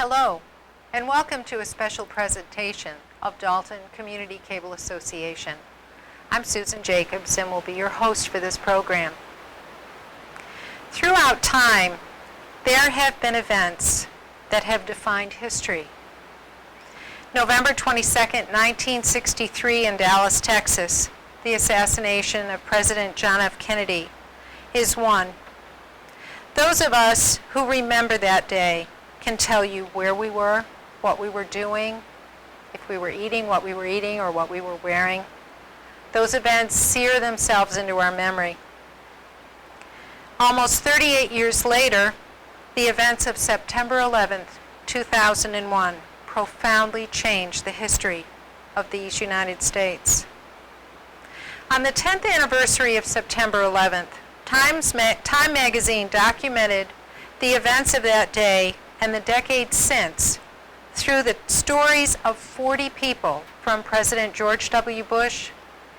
Hello, and welcome to a special presentation of Dalton Community Cable Association. I'm Susan Jacobs and will be your host for this program. Throughout time, there have been events that have defined history. November 22nd, 1963 in Dallas, Texas, the assassination of President John F. Kennedy is one. Those of us who remember that day can tell you where we were, what we were doing, if we were eating, what we were eating, or what we were wearing. Those events sear themselves into our memory. Almost 38 years later, the events of September 11th, 2001 profoundly changed the history of these United States. On the 10th anniversary of September 11th, Time magazine documented the events of that day and the decades since through the stories of 40 people, from President George W. Bush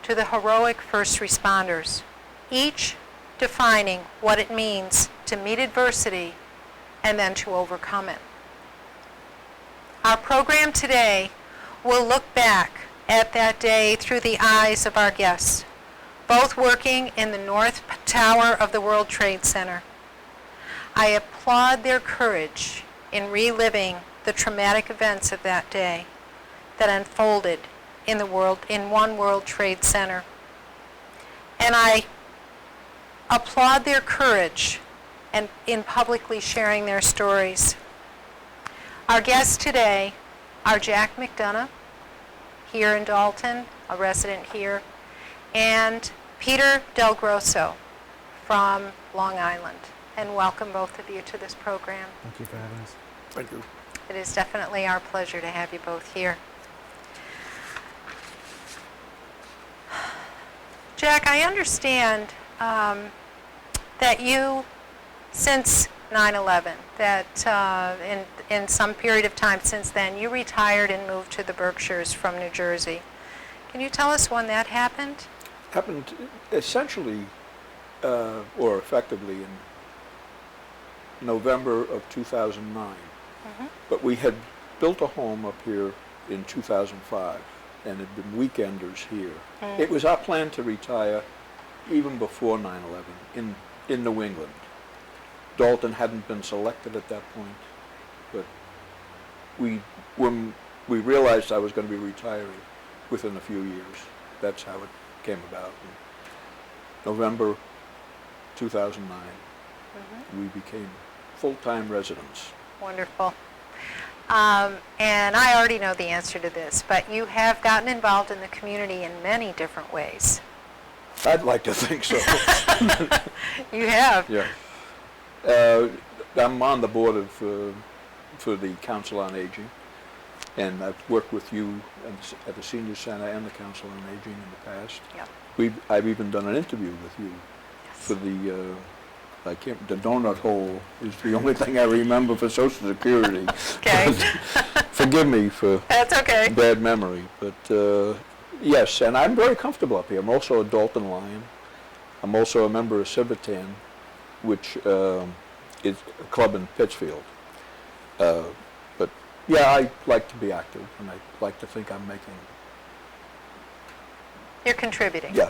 to the heroic first responders, each defining what it means to meet adversity and then to overcome it. Our program today will look back at that day through the eyes of our guests, both working in the North Tower of the World Trade Center. I applaud their courage in reliving the traumatic events of that day that unfolded in one World Trade Center. And I applaud their courage in publicly sharing their stories. Our guests today are Jack McDonough, here in Dalton, a resident here, and Peter DelGrosso from Long Island. And welcome both of you to this program. Thank you for having us. Thank you. It is definitely our pleasure to have you both here. Jack, I understand that you, since 9/11, that in some period of time since then, you retired and moved to the Berkshires from New Jersey. Can you tell us when that happened? Happened essentially, or effectively, in November of 2009. Mm-hmm. But we had built a home up here in 2005 and had been weekenders here. It was our plan to retire even before 9/11 in New England. Dalton hadn't been selected at that point, but when we realized I was going to be retiring within a few years, that's how it came about. In November 2009, we became full-time residents. Wonderful. And I already know the answer to this, but you have gotten involved in the community in many different ways. I'd like to think so. You have? Yeah. I'm on the board of for the Council on Aging, and I've worked with you at the Senior Center and the Council on Aging in the past. Yep. I've even done an interview with you for the the donut hole is the only thing I remember for Social Security. Okay. Forgive me for That's okay. bad memory, but yes, and I'm very comfortable up here. I'm also a Dalton Lion. I'm also a member of Civitan, which is a club in Pittsfield. But yeah, I like to be active, and I like to think I'm making. You're contributing. Yeah,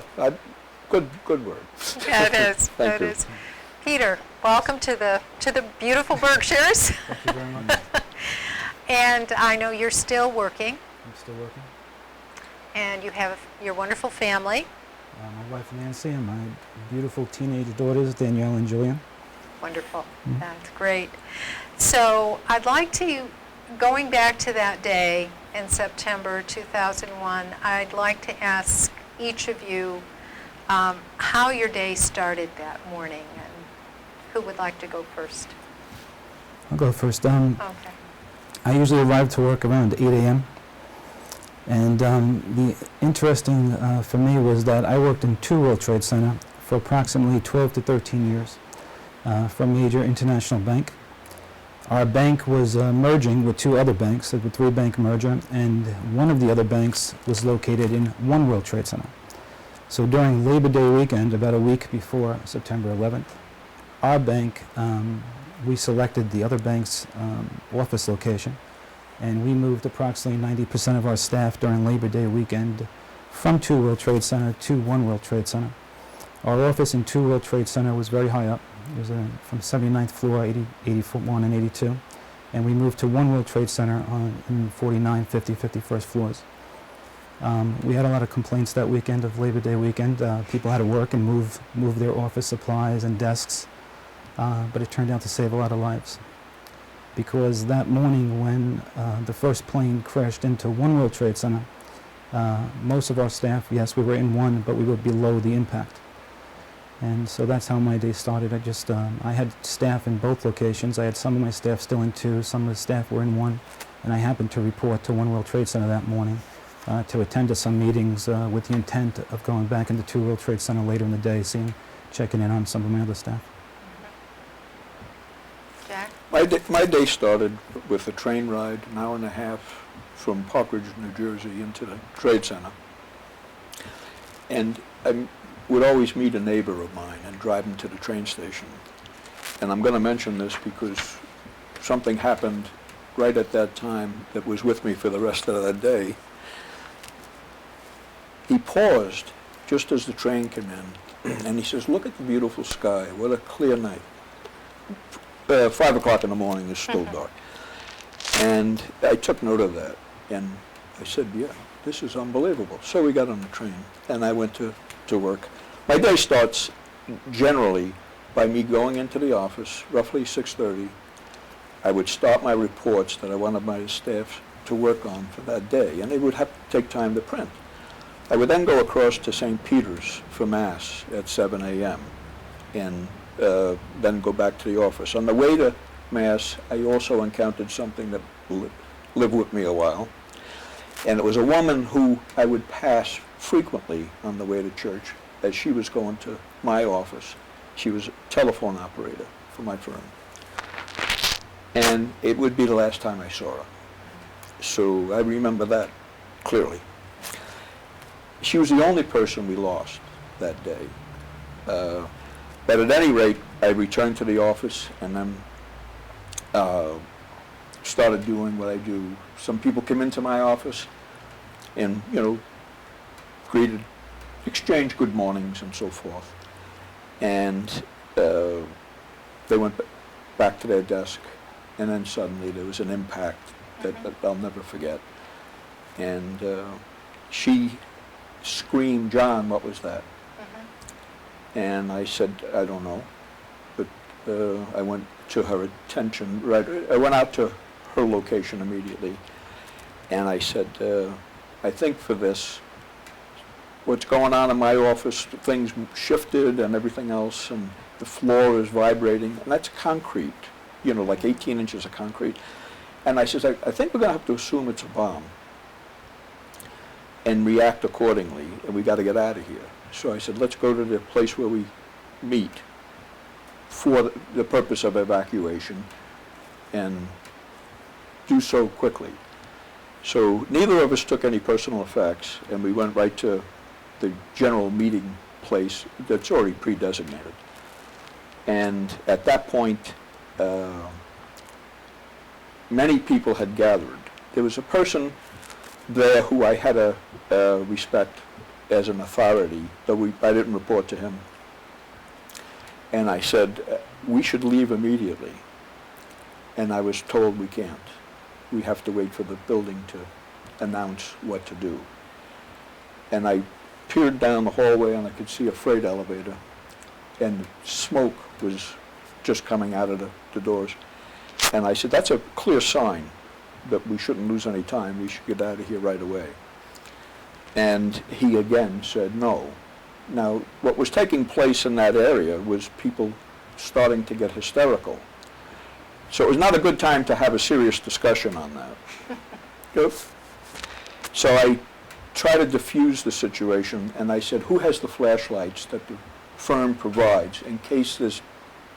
good word. Yeah, it is. Thank it you. is. Peter, welcome to the beautiful Berkshires. Thank you very much. And I know you're still working, I'm still working. and you have your wonderful family. My wife Nancy and my beautiful teenage daughters Danielle and Julian. Wonderful. That's great. So I'd like to, going back to that day in September 2001, I'd like to ask each of you how your day started that morning, and who would like to go first? I'll go first. Okay. I usually arrive to work around 8 a.m. And the interesting for me was that I worked in two World Trade Center for approximately 12 to 13 years for a major international bank. Our bank was merging with two other banks, a three-bank merger, and one of the other banks was located in one World Trade Center. So during Labor Day weekend, about a week before September 11th, our bank we selected the other bank's office location, and we moved approximately 90% of our staff during Labor Day weekend from 2 World Trade Center to 1 World Trade Center. Our office in 2 World Trade Center was very high up. It was from 79th floor, 81 and 82. And we moved to 1 World Trade Center in 49, 50, 51st floors. We had a lot of complaints that weekend of Labor Day weekend. People had to work and move their office supplies and desks, but it turned out to save a lot of lives. Because that morning when the first plane crashed into 1 World Trade Center, most of our staff, yes, we were in 1, but we were below the impact. And so that's how my day started. I had staff in both locations. I had some of my staff still in 2, some of the staff were in 1, and I happened to report to 1 World Trade Center that morning to attend to some meetings with the intent of going back into 2 World Trade Center later in the day, checking in on some of my other staff. Jack? My day started with a train ride, an hour and a half from Park Ridge, New Jersey, into the Trade Center. And I would always meet a neighbor of mine and drive him to the train station. And I'm going to mention this because something happened right at that time that was with me for the rest of the day. He paused just as the train came in, and he says, "Look at the beautiful sky. What a clear night." 5 o'clock in the morning is still dark. And I took note of that, and I said, "Yeah, this is unbelievable." So we got on the train, and I went to work. My day starts generally by me going into the office, roughly 6:30. I would start my reports that I wanted my staff to work on for that day, and they would have to take time to print. I would then go across to St. Peter's for Mass at 7 a.m. and then go back to the office. On the way to Mass, I also encountered something that lived with me a while, and it was a woman who I would pass frequently on the way to church as she was going to my office. She was a telephone operator for my firm, and it would be the last time I saw her. So I remember that clearly. She was the only person we lost that day. But at any rate, I returned to the office and then started doing what I do. Some people came into my office and, exchanged good mornings and so forth. And they went back to their desk, and then suddenly there was an impact that I'll never forget. And she screamed, "John, what was that?" And I said, "I don't know." But I went to her attention, I went out to her location immediately, and I said, "I think for this, what's going on in my office, things shifted and everything else, and the floor is vibrating, and that's concrete, like 18 inches of concrete." And I said, I think we're going to have to assume it's a bomb and react accordingly, and we got to get out of here. So I said, let's go to the place where we meet for the purpose of evacuation and do so quickly. So neither of us took any personal effects, and we went right to the general meeting place that's already pre-designated. And at that point, many people had gathered. There was a person there who I had a respect as an authority, though I didn't report to him. And I said, we should leave immediately. And I was told we can't. We have to wait for the building to announce what to do. And I peered down the hallway and I could see a freight elevator, and smoke was just coming out of the doors. And I said, that's a clear sign that we shouldn't lose any time. We should get out of here right away. And he again said no. Now, what was taking place in that area was people starting to get hysterical. So it was not a good time to have a serious discussion on that. Good. So I tried to diffuse the situation, and I said, who has the flashlights that the firm provides in case there's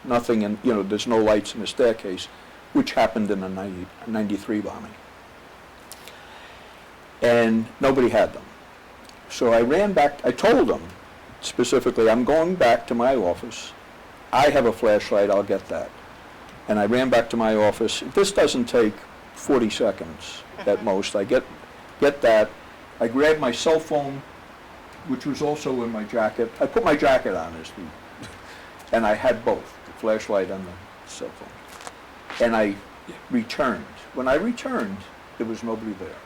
nothing, and there's no lights in the staircase, which happened in the 93 bombing. And nobody had them. So I ran back. I told them specifically, I'm going back to my office. I have a flashlight, I'll get that. And I ran back to my office. This doesn't take 40 seconds at most. I get that. I grabbed my cell phone, which was also in my jacket. I put my jacket on, and I had both, the flashlight and the cell phone. And I returned. When I returned, there was nobody there.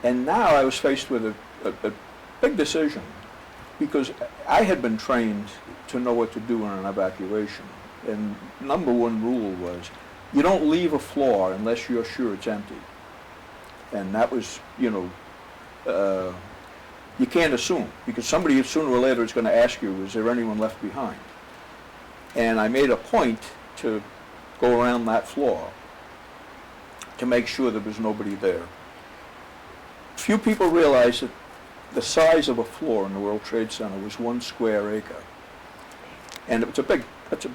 And now I was faced with a big decision, because I had been trained to know what to do in an evacuation. And number one rule was, you don't leave a floor unless you're sure it's empty. And that was, you can't assume, because somebody sooner or later is going to ask you, is there anyone left behind? And I made a point to go around that floor to make sure there was nobody there. Few people realize that the size of a floor in the World Trade Center was 1 square acre. And it's a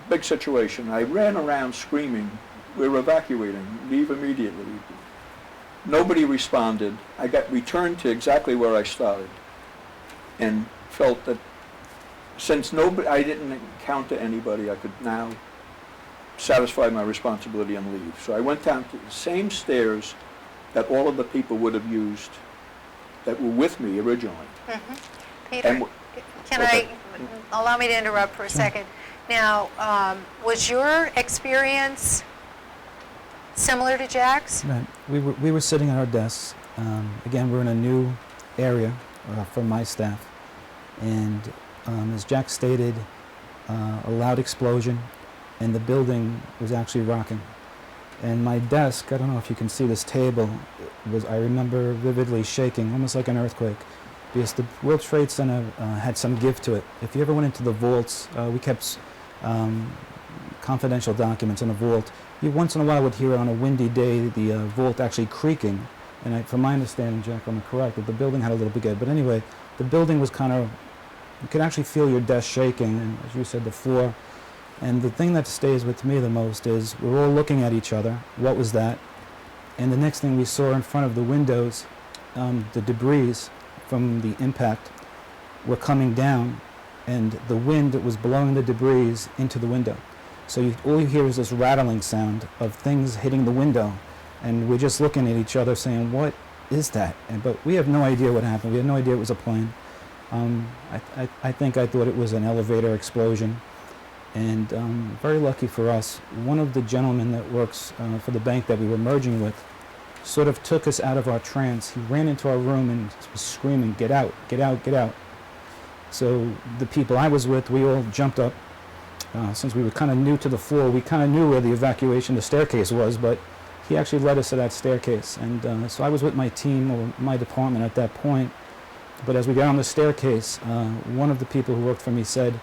big situation. I ran around screaming, we're evacuating, leave immediately. Nobody responded. I got returned to exactly where I started, and felt that since I didn't encounter anybody, I could now satisfy my responsibility and leave. So I went down to the same stairs that all of the people would have used that were with me originally. Peter, allow me to interrupt for a second. Now, was your experience similar to Jack's? Right. We were sitting at our desks. Again, we're in a new area for my staff. And as Jack stated, a loud explosion, and the building was actually rocking. And my desk, I don't know if you can see this table, I remember vividly shaking, almost like an earthquake, because the World Trade Center had some give to it. If you ever went into the vaults, we kept confidential documents in a vault. You once in a while would hear on a windy day the vault actually creaking. And from my understanding, Jack, I'm correct, that the building had a little bit, but anyway, the building was kind of, you could actually feel your desk shaking, and as you said, the floor. And the thing that stays with me the most is we're all looking at each other. What was that? And the next thing we saw in front of the windows, the debris from the impact were coming down, and the wind was blowing the debris into the window. So all you hear is this rattling sound of things hitting the window, and we're just looking at each other saying, what is that? But we have no idea what happened. We had no idea it was a plane. I think I thought it was an elevator explosion. And very lucky for us, one of the gentlemen that works for the bank that we were merging with sort of took us out of our trance. He ran into our room and was screaming, get out, get out, get out. So the people I was with, we all jumped up. Since we were kind of new to the floor, we kind of knew where the evacuation, the staircase was, but he actually led us to that staircase. And so I was with my team, or my department at that point. But as we got on the staircase, one of the people who worked for me said,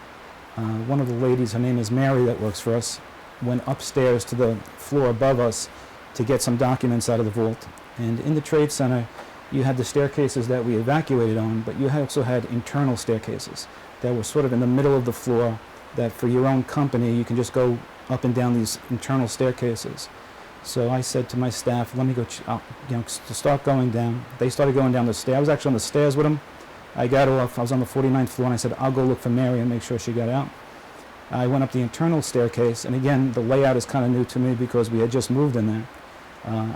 one of the ladies, her name is Mary, that works for us, went upstairs to the floor above us to get some documents out of the vault. And in the Trade Center, you had the staircases that we evacuated on, but you also had internal staircases that were sort of in the middle of the floor, that for your own company, you can just go up and down these internal staircases. So I said to my staff, let me go, to start going down. They started going down the stairs. I was actually on the stairs with them. I got off, I was on the 49th floor, and I said, I'll go look for Mary and make sure she got out. I went up the internal staircase, and again, the layout is kind of new to me because we had just moved in there.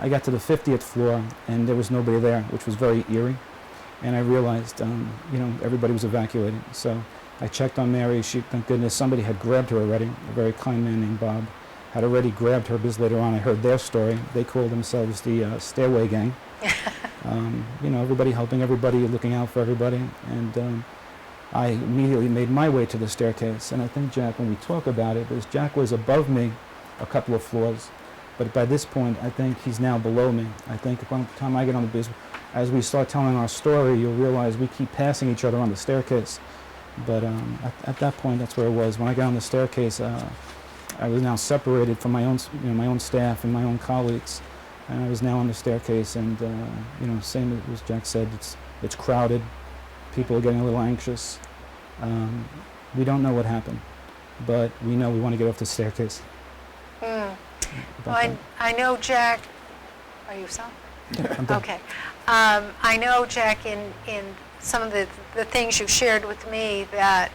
I got to the 50th floor, and there was nobody there, which was very eerie. And I realized, everybody was evacuating. So I checked on Mary. Thank goodness, somebody had grabbed her already. A very kind man named Bob had already grabbed her, because later on I heard their story. They called themselves the Stairway Gang. Everybody helping everybody, looking out for everybody. And I immediately made my way to the staircase. And I think, Jack, when we talk about it, because Jack was above me a couple of floors, but by this point, I think he's now below me. I think by the time I get on the business, as we start telling our story, you'll realize we keep passing each other on the staircase. But at that point, that's where it was. When I got on the staircase, I was now separated from my own staff and my own colleagues. And I was now on the staircase, and same as Jack said, it's crowded. People are getting a little anxious. We don't know what happened, but we know we want to get off the staircase. Well, I know, Jack. Are you some? Yeah, I'm done. Okay. I know, Jack, in some of the things you shared with me, that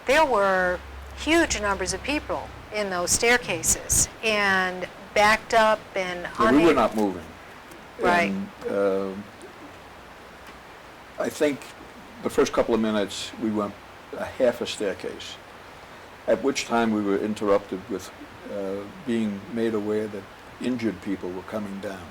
there were huge numbers of people in those staircases, and backed up and So we were not moving. Right. And I think the first couple of minutes we went a half a staircase, at which time we were interrupted with being made aware that injured people were coming down.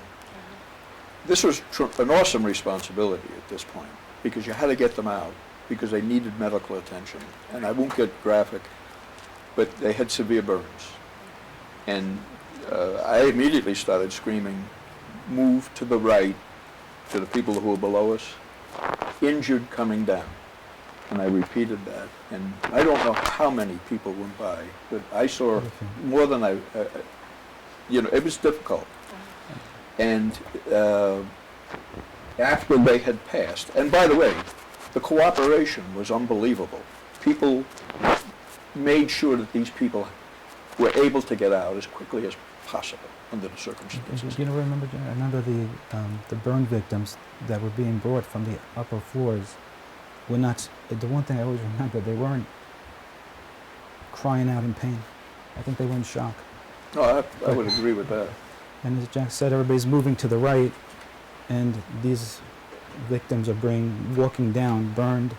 This was an awesome responsibility at this point, because you had to get them out, because they needed medical attention. And I won't get graphic, but they had severe burns. And I immediately started screaming, move to the right, to the people who were below us, injured coming down. And I repeated that. And I don't know how many people went by, but I saw more than it was difficult. And after they had passed, and by the way, the cooperation was unbelievable. People made sure that these people were able to get out as quickly as possible under the circumstances. You know, I remember the burn victims that were being brought from the upper floors were not, the one thing I always remember, they weren't crying out in pain. I think they were in shock. No, I would agree with that. And as Jack said, everybody's moving to the right, and these victims are walking down, burned.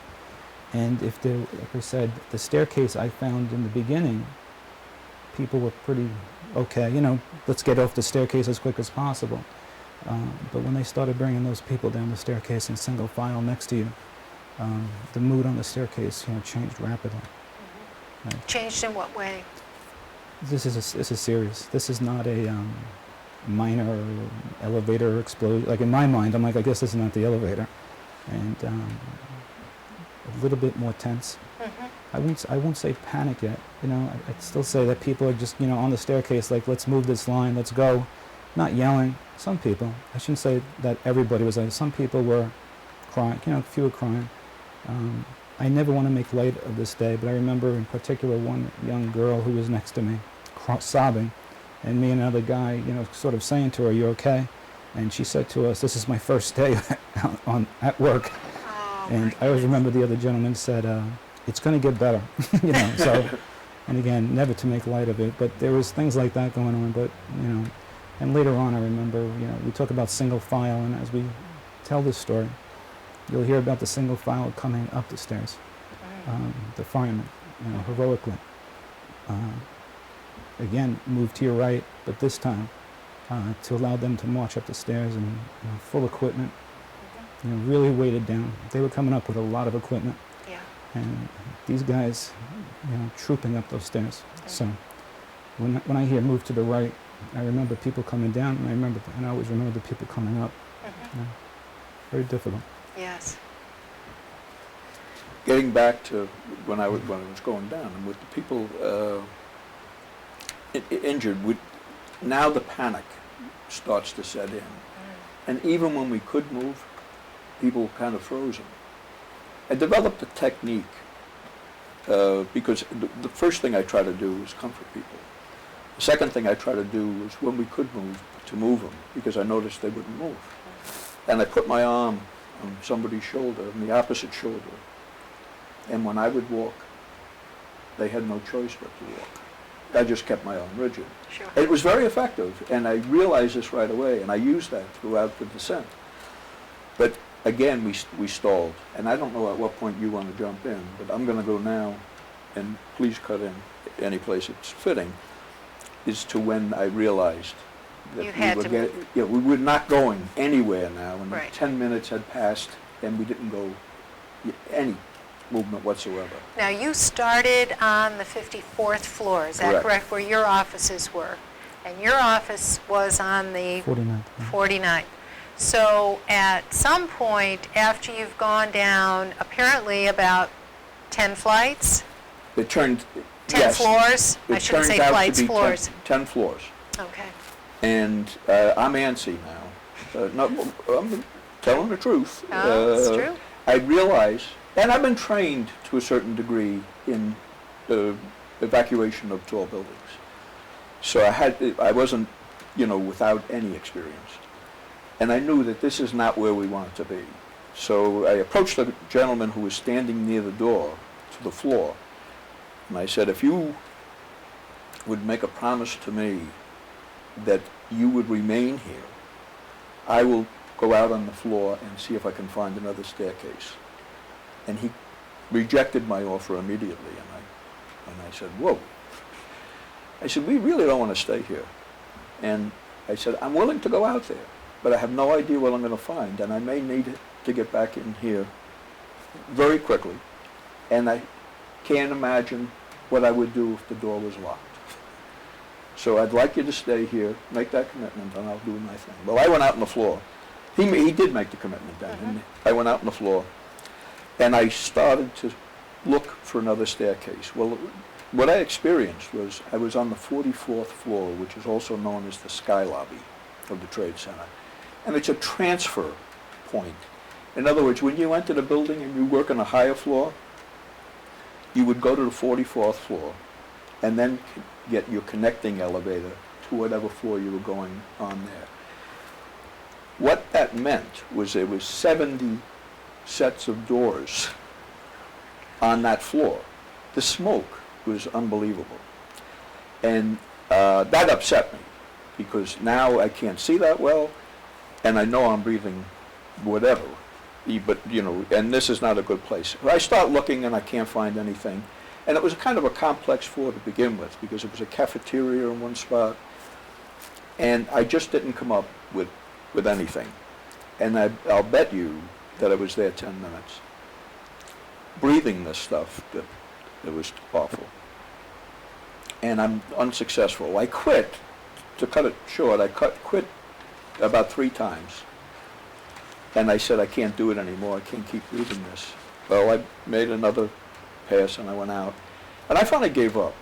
And if they, like I said, the staircase I found in the beginning, people were pretty okay, let's get off the staircase as quick as possible. But when they started bringing those people down the staircase in single file next to you, the mood on the staircase, changed rapidly. Right. Changed in what way? This is serious. This is not a minor elevator explosion. Like in my mind, I'm like, I guess this is not the elevator, and a little bit more tense. I won't say panic yet. I'd still say that people are just on the staircase, like, let's move this line, let's go, not yelling. Some people, I shouldn't say that everybody was like. Some people were crying. A few were crying. I never want to make light of this day, but I remember in particular one young girl who was next to me, sobbing, and me and another guy, sort of saying to her, "You okay?" And she said to us, "This is my first day at work." Oh, And I always remember the other gentleman said, "It's going to get better," So, and again, never to make light of it, but there was things like that going on. But and later on, I remember, we talk about single file, and as we tell this story, you'll hear about the single file coming up the stairs, the firemen, heroically. Again, move to your right, but this time to allow them to march up the stairs and full equipment, really weighted down. They were coming up with a lot of equipment, and these guys, trooping up those stairs. So when I hear move to the right, I remember people coming down, and I always remember the people coming up. Very difficult. Yes. Getting back to when I was going down, and with the people injured, now the panic starts to set in. And even when we could move, people were kind of frozen. I developed a technique because the first thing I try to do is comfort people. The second thing I try to do was, when we could move, to move them, because I noticed they wouldn't move. And I put my arm on somebody's shoulder, on the opposite shoulder, and when I would walk, they had no choice but to walk. I just kept my arm rigid. Sure. It was very effective, and I realized this right away, and I used that throughout the descent. But again, we stalled, and I don't know at what point you want to jump in, but I'm going to go now, and please cut in any place it's fitting, is to when I realized that we were not going anywhere now, and 10 minutes had passed, and we didn't go any movement whatsoever. Now, you started on the 54th floor, is that correct, where your offices were? And your office was on the 49th. 49th. So at some point, after you've gone down apparently about 10 flights? It turned... 10 floors? I shouldn't say flights, floors. 10 floors. Okay. And I'm antsy now. I'm telling the truth. Oh, it's true. I realize, and I've been trained to a certain degree in evacuation of tall buildings. So I wasn't, without any experience. And I knew that this is not where we wanted to be. So I approached the gentleman who was standing near the door to the floor, And I said, if you would make a promise to me that you would remain here, I will go out on the floor and see if I can find another staircase. And he rejected my offer immediately, and I said, whoa. I said, we really don't want to stay here. And I said, I'm willing to go out there, but I have no idea what I'm going to find, and I may need to get back in here very quickly. And I can't imagine what I would do if the door was locked. So I'd like you to stay here, make that commitment, and I'll do my thing. Well, I went out on the floor. He did make the commitment then. And I went out on the floor, and I started to look for another staircase. Well, what I experienced was I was on the 44th floor, which is also known as the sky lobby of the Trade Center. And it's a transfer point. In other words, when you enter the building and you work on a higher floor, you would go to the 44th floor and then get your connecting elevator to whatever floor you were going on there. What that meant was there was 70 sets of doors on that floor. The smoke was unbelievable. And that upset me, because now I can't see that well, and I know I'm breathing whatever. But, you know, and this is not a good place. I start looking and I can't find anything. And it was kind of a complex floor to begin with, because it was a cafeteria in one spot, and I just didn't come up with anything. And I'll bet you that I was there 10 minutes, breathing this stuff that it was awful. And I'm unsuccessful. I quit. To cut it short, I quit about 3 times. And I said, I can't do it anymore. I can't keep reading this. Well, I made another pass and I went out. And I finally gave up.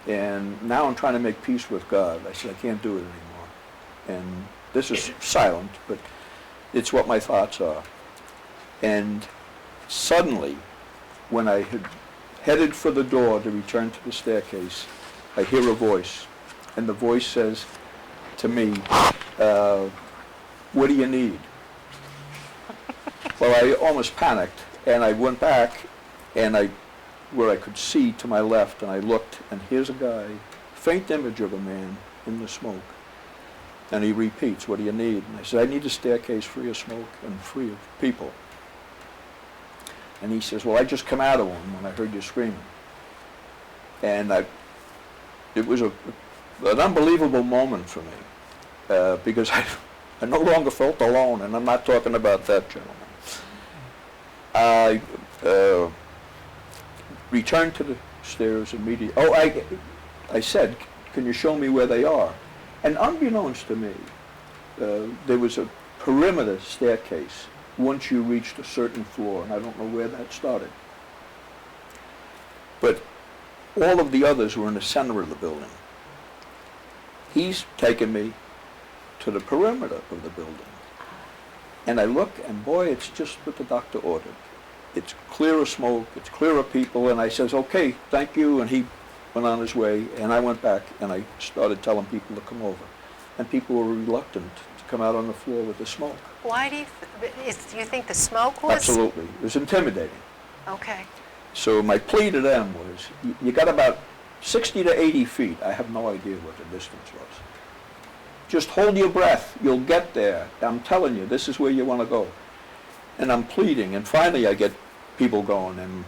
And now I'm trying to make peace with God. I said, I can't do it anymore. And this is silent, but it's what my thoughts are. And suddenly, when I had headed for the door to return to the staircase, I hear a voice. And the voice says to me, what do you need? Well, I almost panicked, and I went back, and where I could see to my left, and I looked, and here's a guy, faint image of a man in the smoke. And he repeats, what do you need? And I said, I need a staircase free of smoke and free of people. And he says, well, I just come out of one when I heard you screaming. And it was an unbelievable moment for me, because I no longer felt alone, and I'm not talking about that gentleman. I returned to the stairs immediately. Oh, I said, can you show me where they are? And unbeknownst to me, there was a perimeter staircase once you reached a certain floor, and I don't know where that started. But all of the others were in the center of the building. He's taken me to the perimeter of the building. And I look, and boy, it's just what the doctor ordered. It's clear of smoke, it's clear of people, and I says, okay, thank you, and he went on his way, and I went back, and I started telling people to come over. And people were reluctant to come out on the floor with the smoke. Why do you think the smoke was? Absolutely. It was intimidating. Okay. So my plea to them was, you got about 60 to 80 feet. I have no idea what the distance was. Just hold your breath. You'll get there. I'm telling you, this is where you want to go. And I'm pleading, and finally I get people going, and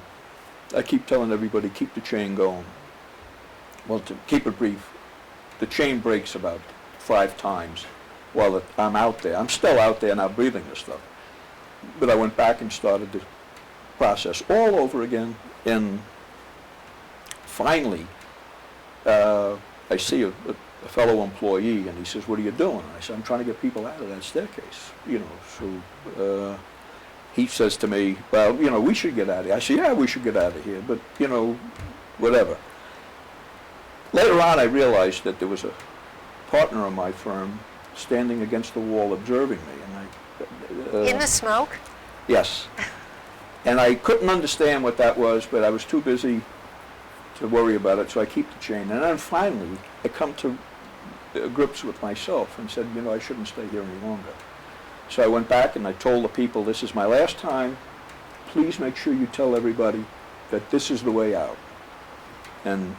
I keep telling everybody, keep the chain going. Well, to keep it brief, the chain breaks about 5 times while I'm out there. I'm still out there now breathing this stuff. But I went back and started the process all over again, and finally I see a fellow employee, and he says, what are you doing? I said, I'm trying to get people out of that staircase, you know. So he says to me, well, you know, we should get out of here. I said, yeah, we should get out of here, but, you know, whatever. Later on, I realized that there was a partner of my firm standing against the wall observing me. And in the smoke? Yes. And I couldn't understand what that was, but I was too busy to worry about it, so I keep the chain. And then finally, I come to grips with myself and said, you know, I shouldn't stay here any longer. So I went back and I told the people, this is my last time. Please make sure you tell everybody that this is the way out. And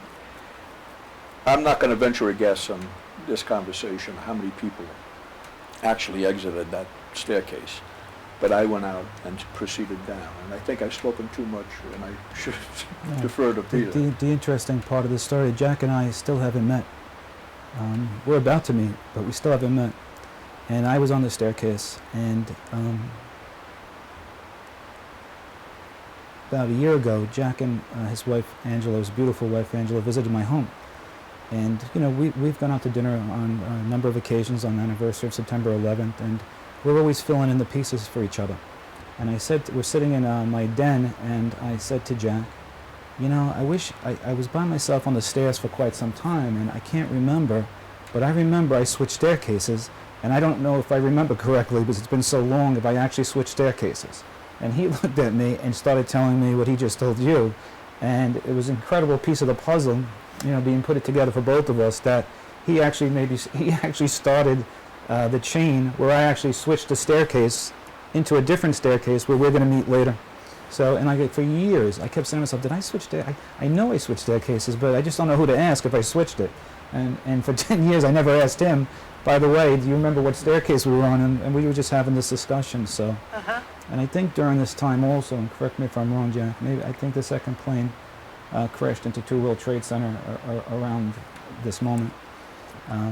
I'm not going to venture a guess on this conversation, how many people actually exited that staircase. But I went out and proceeded down. And I think I've spoken too much, and I should defer to Peter. The interesting part of the story, Jack and I still haven't met. We're about to meet, but we still haven't met. And I was on the staircase, and about a year ago, Jack and his wife, Angela, his beautiful wife, Angela, visited my home. And, you know, we've gone out to dinner on a number of occasions on the anniversary of September 11th, and we're always filling in the pieces for each other. And I said, we're sitting in my den, and I said to Jack, you know, I wish I was by myself on the stairs for quite some time, and I can't remember, but I remember I switched staircases, and I don't know if I remember correctly because it's been so long if I actually switched staircases. And he looked at me and started telling me what he just told you, and it was an incredible piece of the puzzle, you know, being put together for both of us, that he actually started the chain where I actually switched the staircase into a different staircase where we're going to meet later. So, and for years, I kept saying to myself, did I switch I know I switched staircases, but I just don't know who to ask if I switched it. And for 10 years, I never asked him, by the way, do you remember what staircase we were on? And we were just having this discussion, so. And I think during this time also, and correct me if I'm wrong, Jack, I think the second plane crashed into 2 World Trade Center around this moment.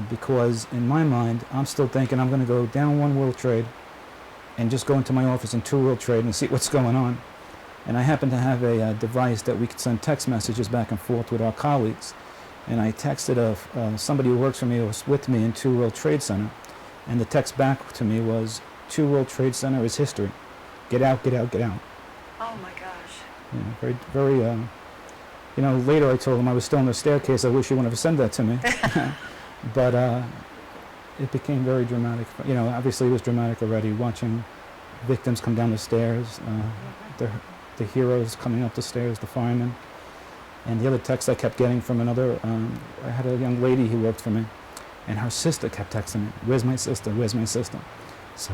Because in my mind, I'm still thinking I'm going to go down 1 World Trade and just go into my office in 2 World Trade and see what's going on. And I happen to have a device that we could send text messages back and forth with our colleagues. And I texted somebody who works for me, who was with me in 2 World Trade Center. And the text back to me was, 2 World Trade Center is history. Get out, get out, get out. Oh my gosh. You know, very, very, you know, later I told him I was still on the staircase. I wish you wouldn't have sent that to me. But it became very dramatic. You know, obviously it was dramatic already, watching victims come down the stairs, the heroes coming up the stairs, the firemen. And the other text I kept getting from another, I had a young lady who worked for me, and her sister kept texting me, where's my sister, where's my sister? So.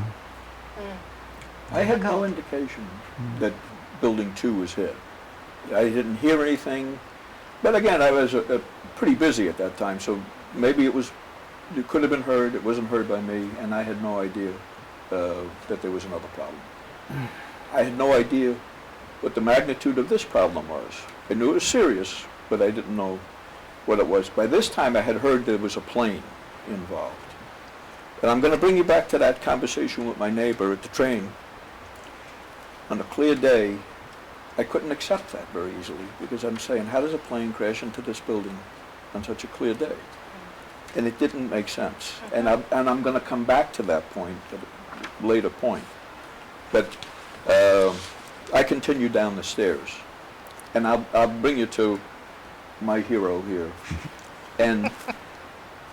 I had no indication that Building 2 was hit. I didn't hear anything, but again, I was pretty busy at that time, so maybe it could have been heard, it wasn't heard by me, and I had no idea that there was another problem. I had no idea what the magnitude of this problem was. I knew it was serious, but I didn't know what it was. By this time, I had heard there was a plane involved. And I'm going to bring you back to that conversation with my neighbor at the train. On a clear day, I couldn't accept that very easily, because I'm saying, how does a plane crash into this building on such a clear day? And it didn't make sense. And I'm going to come back to that point at a later point. But I continued down the stairs. And I'll bring you to my hero here. And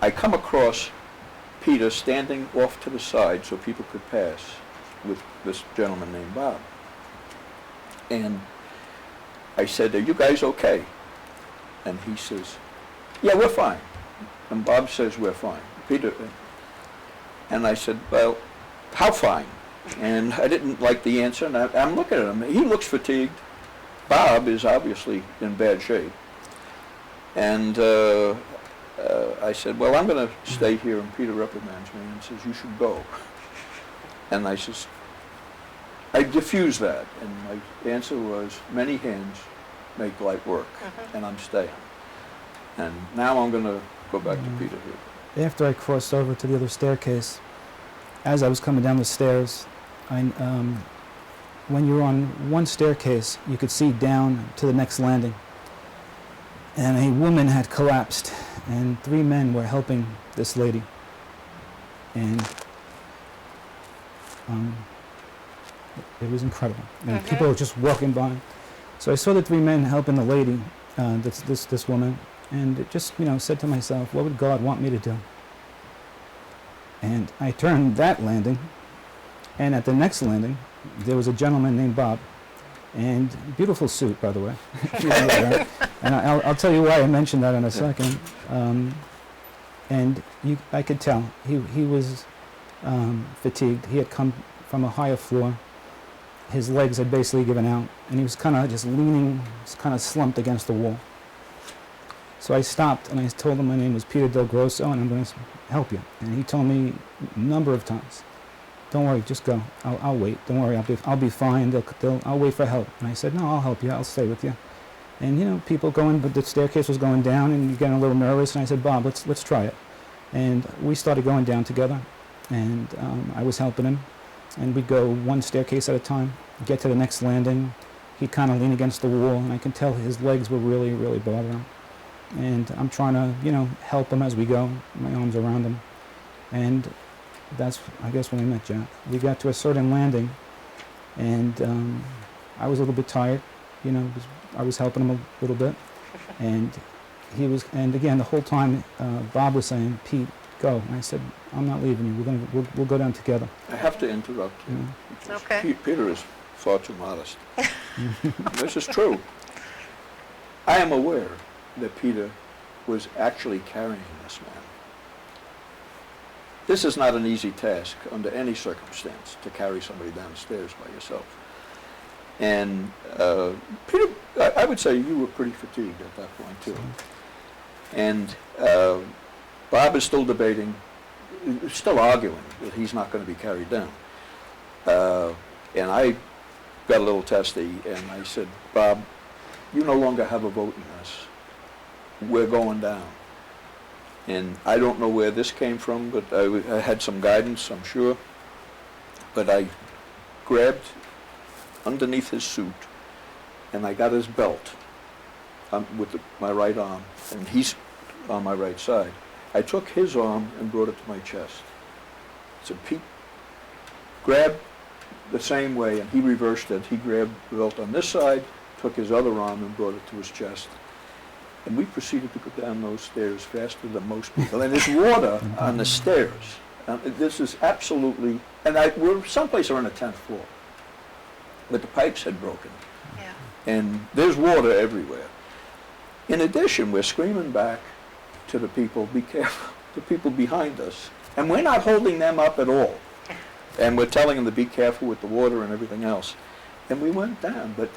I come across Peter standing off to the side so people could pass with this gentleman named Bob. And I said, are you guys okay? And he says, yeah, we're fine. And Bob says, we're fine. Peter, and I said, well, how fine? And I didn't like the answer, and I'm looking at him. He looks fatigued. Bob is obviously in bad shape. And I said, well, I'm going to stay here, and Peter reprimands me and says, you should go. And I says, I diffused that, and my answer was, many hands make light work, and I'm staying. And now I'm going to go back to Peter here. After I crossed over to the other staircase, as I was coming down the stairs, when you're on one staircase, you could see down to the next landing. And a woman had collapsed, and 3 men were helping this lady. And it was incredible. And people were just walking by. So I saw the 3 men helping the lady, this woman, and it just, you know, said to myself, what would God want me to do? And I turned that landing, and at the next landing, there was a gentleman named Bob, and beautiful suit, by the way. And I'll tell you why I mentioned that in a second. And I could tell he was fatigued. He had come from a higher floor. His legs had basically given out, and he was kind of just leaning, kind of slumped against the wall. So I stopped and I told him my name was Peter DelGrosso and I'm going to help you. And he told me a number of times, don't worry, just go. I'll wait. Don't worry, I'll be fine. I'll wait for help. And I said, no, I'll help you. I'll stay with you. And you know, people going, but the staircase was going down, and you're getting a little nervous. And I said, Bob, let's try it. And we started going down together, and I was helping him. And we'd go one staircase at a time, get to the next landing. He'd kind of lean against the wall, and I can tell his legs were really, really bothering him. And I'm trying to, you know, help him as we go. My arms around him, and that's, I guess, when I met Jack. We got to a certain landing, and I was a little bit tired, you know. I was helping him a little bit, and he was. And again, the whole time, Bob was saying, "Pete, go." And I said, "I'm not leaving you. We'll go down together." I have to interrupt you. Yeah. Because Okay. Peter is far too modest. This is true. I am aware that Peter was actually carrying this man. This is not an easy task under any circumstance, to carry somebody downstairs by yourself. And Peter, I would say you were pretty fatigued at that point too. And Bob is still debating, still arguing that he's not going to be carried down. And I got a little testy, and I said, Bob, you no longer have a vote in this. We're going down. And I don't know where this came from, but I had some guidance, I'm sure. But I grabbed underneath his suit, and I got his belt with my right arm, and he's on my right side. I took his arm and brought it to my chest. I said, Pete, grab the same way, and he reversed it. He grabbed the belt on this side, took his other arm and brought it to his chest. And we proceeded to go down those stairs faster than most people. And there's water on the stairs. This is absolutely, and we're someplace around the 10th floor. But the pipes had broken. Yeah. And there's water everywhere. In addition, we're screaming back to the people, be careful, the people behind us. And we're not holding them up at all. And we're telling them to be careful with the water and everything else. And we went down. But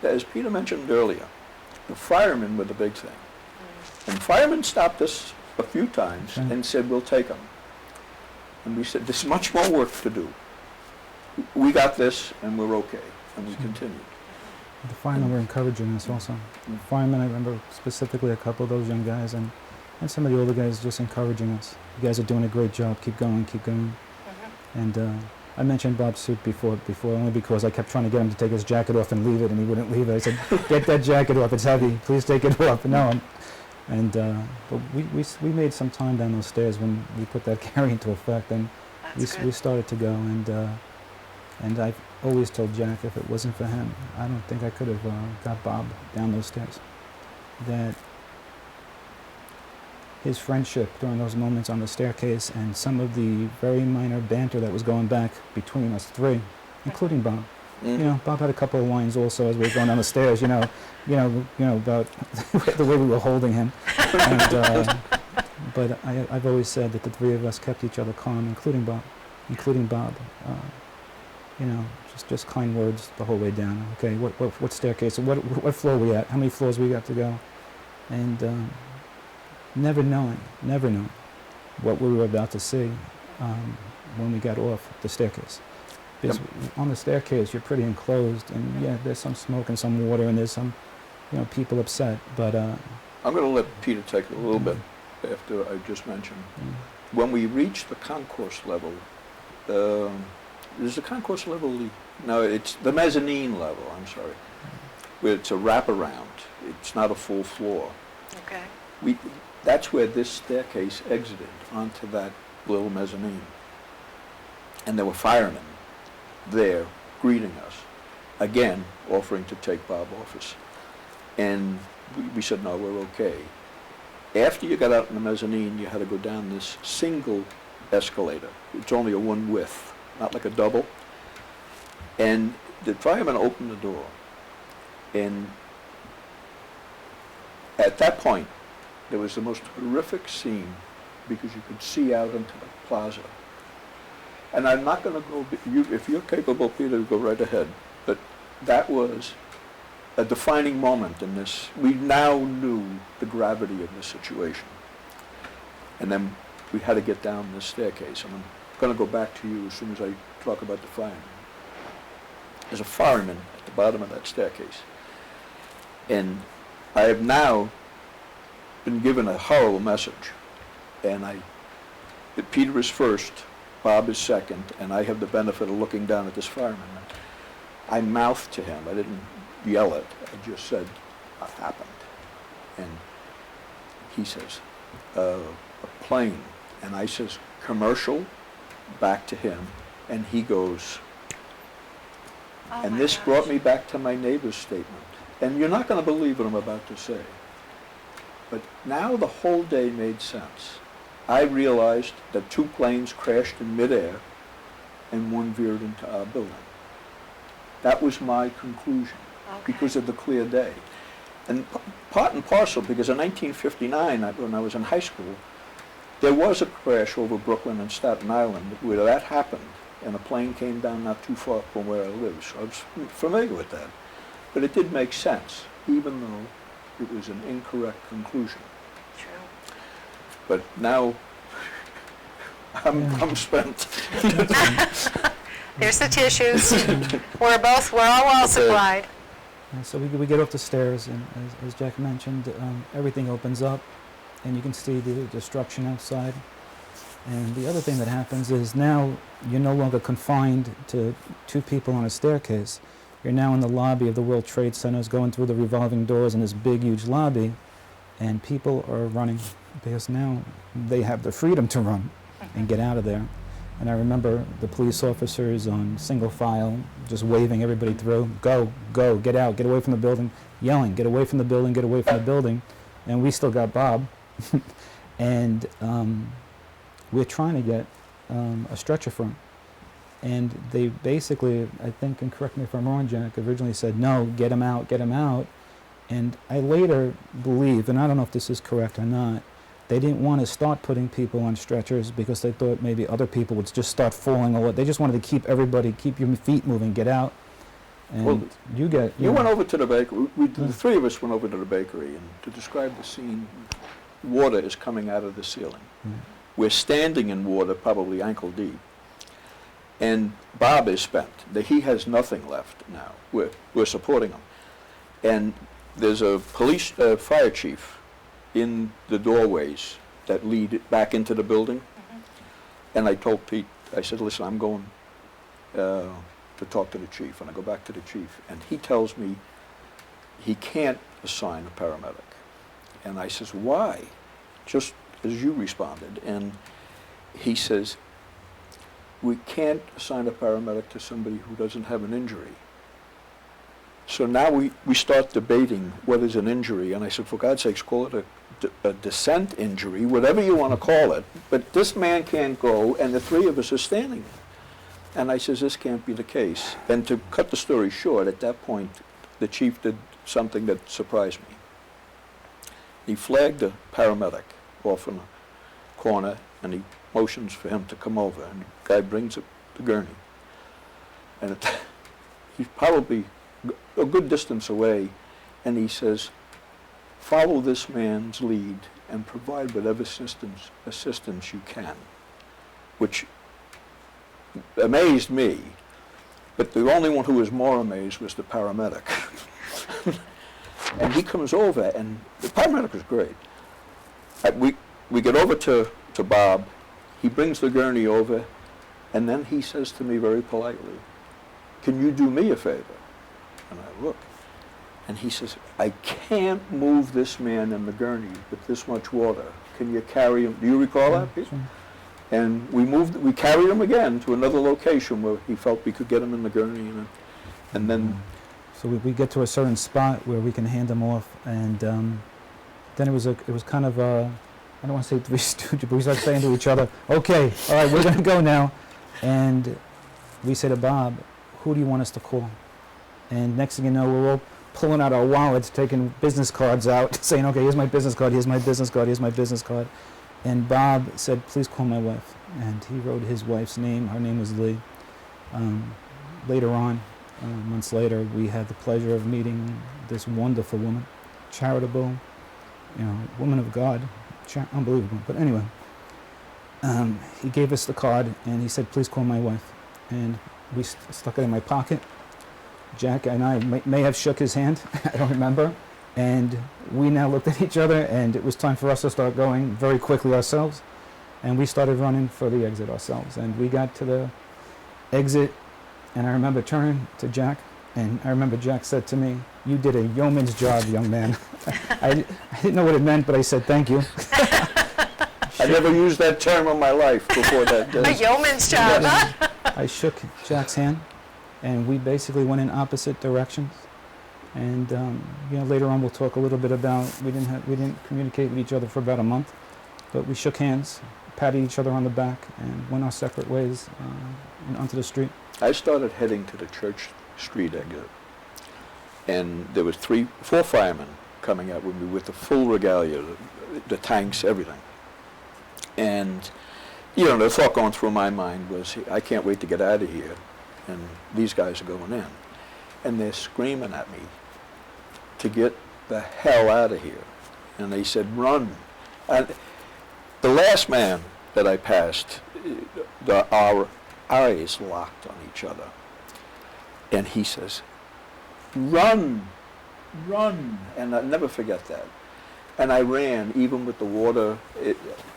as Peter mentioned earlier, the firemen were the big thing. And firemen stopped us a few times and said, we'll take them. And we said, there's much more work to do. We got this, and we're okay. And we continued. The firemen were encouraging us also. The firemen, I remember specifically a couple of those young guys, and some of the older guys just encouraging us. You guys are doing a great job. Keep going, keep going. And I mentioned Bob's suit before only because I kept trying to get him to take his jacket off and leave it, and he wouldn't leave it. I said, get that jacket off, it's heavy, please take it off. No, but we made some time down those stairs when we put that carry into effect, and we started to go, and I've always told Jack, if it wasn't for him, I don't think I could have got Bob down those stairs. That his friendship during those moments on the staircase and some of the very minor banter that was going back between us three, including Bob. You know, Bob had a couple of lines also as we were going down the stairs, you know, about the way we were holding him. And, but I've always said that the three of us kept each other calm, including Bob. You know, just kind words the whole way down. Okay, what staircase? What floor are we at? How many floors we got to go? And never knowing what we were about to see when we got off the staircase. Because on the staircase, you're pretty enclosed, and yeah, there's some smoke and some water, and there's some, you know, people upset. But I'm going to let Peter take a little bit after I just mentioned. When we reached the concourse level, is the concourse level? No, it's the mezzanine level. I'm sorry. Where it's a wraparound. It's not a full floor. Okay. That's where this staircase exited onto that little mezzanine. And there were firemen there greeting us, again, offering to take Bob off us. And we said, no, we're okay. After you got out in the mezzanine, you had to go down this single escalator. It's only a one width, not like a double. And the fireman opened the door. And at that point, there was the most horrific scene because you could see out into the plaza. And I'm not going to go, if you're capable, Peter, go right ahead. But that was a defining moment in this. We now knew the gravity of the situation. And then we had to get down this staircase. And I'm going to go back to you as soon as I talk about the fireman. There's a fireman at the bottom of that staircase. And I have now been given a horrible message. And that Peter is first, Bob is second, and I have the benefit of looking down at this fireman. I mouthed to him. I didn't yell it. I just said, what happened? And he says, a plane. And I says, commercial, back to him. And he goes, Oh and my this gosh. brought me back to my neighbor's statement. And you're not going to believe what I'm about to say. But now the whole day made sense. I realized that 2 planes crashed in midair and one veered into our building. That was my conclusion because of the clear day. And part and parcel, because in 1959, when I was in high school, there was a crash over Brooklyn and Staten Island where that happened, and a plane came down not too far from where I lived. So I was familiar with that. But it did make sense, even though it was an incorrect conclusion. True. But now I'm spent. There's the tissues. We're all well supplied. And so we get up the stairs, and as Jack mentioned, everything opens up, and you can see the destruction outside. And the other thing that happens is now you're no longer confined to 2 people on a staircase. You're now in the lobby of the World Trade Centers, going through the revolving doors in this big, huge lobby, and people are running because now they have the freedom to run and get out of there. And I remember the police officers on single file just waving everybody through, go, go, get out, get away from the building, yelling, get away from the building, get away from the building. And we still got Bob. And we're trying to get a stretcher for him. And they basically, I think, and correct me if I'm wrong, Jack, originally said, no, get him out, get him out. And I later believe, and I don't know if this is correct or not, they didn't want to start putting people on stretchers because they thought maybe other people would just start falling over. They just wanted to keep everybody, keep your feet moving, get out. And Well, you went over to the bakery. The 3 of us went over to the bakery, and to describe the scene, water is coming out of the ceiling. We're standing in water, probably ankle deep. And Bob is spent. He has nothing left now. We're supporting him. And there's a fire chief in the doorways that lead back into the building. And I told Pete, I said, listen, I'm going to talk to the chief. And I go back to the chief, and he tells me he can't assign a paramedic. And I says, why? Just as you responded. And he says, we can't assign a paramedic to somebody who doesn't have an injury. So now we start debating what is an injury. And I said, for God's sakes, call it a descent injury, whatever you want to call it. But this man can't go, and the 3 of us are standing there. And I says, this can't be the case. And to cut the story short, at that point, the chief did something that surprised me. He flagged a paramedic off in a corner, and he motions for him to come over. And the guy brings up the gurney. And he's probably a good distance away, and he says, follow this man's lead and provide whatever assistance you can, which amazed me. But the only one who was more amazed was the paramedic. And he comes over, and the paramedic was great. We get over to Bob. He brings the gurney over, and then he says to me very politely, can you do me a favor? And I look, and he says, I can't move this man in the gurney with this much water. Can you carry him? Do you recall that, Pete? Sure. And we carried him again to another location where he felt we could get him in the gurney, and then So we get to a certain spot where we can hand him off, and then it was kind of I don't want to say Three Stooges, but we started saying to each other, okay, all right, we're going to go now. And we say to Bob, who do you want us to call? And next thing you know, we're all pulling out our wallets, taking business cards out, saying, okay, here's my business card, here's my business card, here's my business card. And Bob said, please call my wife. And he wrote his wife's name. Her name was Lee. Later on, months later, we had the pleasure of meeting this wonderful woman, charitable, woman of God, unbelievable. But anyway, he gave us the card and he said, "Please call my wife." And we stuck it in my pocket. Jack and I may have shook his hand, I don't remember. And we now looked at each other, and it was time for us to start going very quickly ourselves. And we started running for the exit ourselves. And we got to the exit, and I remember turning to Jack, and I remember Jack said to me, "You did a yeoman's job, young man." I didn't know what it meant, but I said thank you. I never used that term in my life before that day. A yeoman's job, huh? I shook Jack's hand, and we basically went in opposite directions. And later on we'll talk a little bit about we didn't communicate with each other for about a month, but we shook hands, patted each other on the back, and went our separate ways and onto the street. I started heading to the Church Street exit, and there was 4 firemen coming out with me with the full regalia, the tanks, everything. And the thought going through my mind was, I can't wait to get out of here, and these guys are going in. And they're screaming at me to get the hell out of here. And they said, "Run." And the last man that I passed, our eyes locked on each other. And he says, "Run, run." And I'll never forget that. And I ran, even with the water.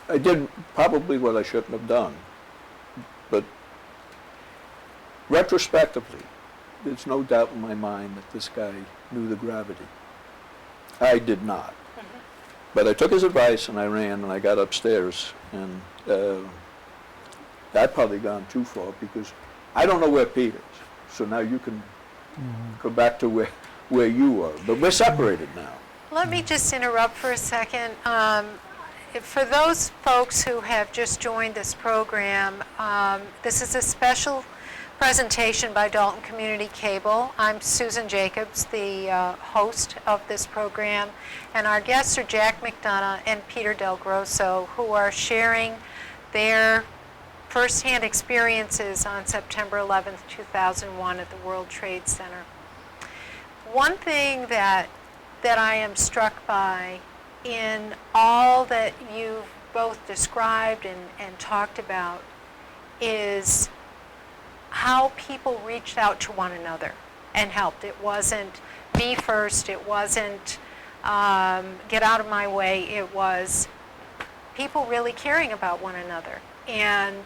I did probably what I shouldn't have done. But retrospectively, there's no doubt in my mind that this guy knew the gravity. I did not. But I took his advice and I ran and I got upstairs, and I'd probably gone too far because I don't know where Pete is. So now you can go back to where you were. But we're separated now. Let me just interrupt for a second. For those folks who have just joined this program, this is a special presentation by Dalton Community Cable. I'm Susan Jacobs, the host of this program, and our guests are Jack McDonough and Peter DelGrosso, who are sharing their firsthand experiences on September 11th, 2001 at the World Trade Center. One thing that I am struck by in all that you've both described and talked about is how people reached out to one another and helped. It wasn't me first, it wasn't get out of my way, it was people really caring about one another. And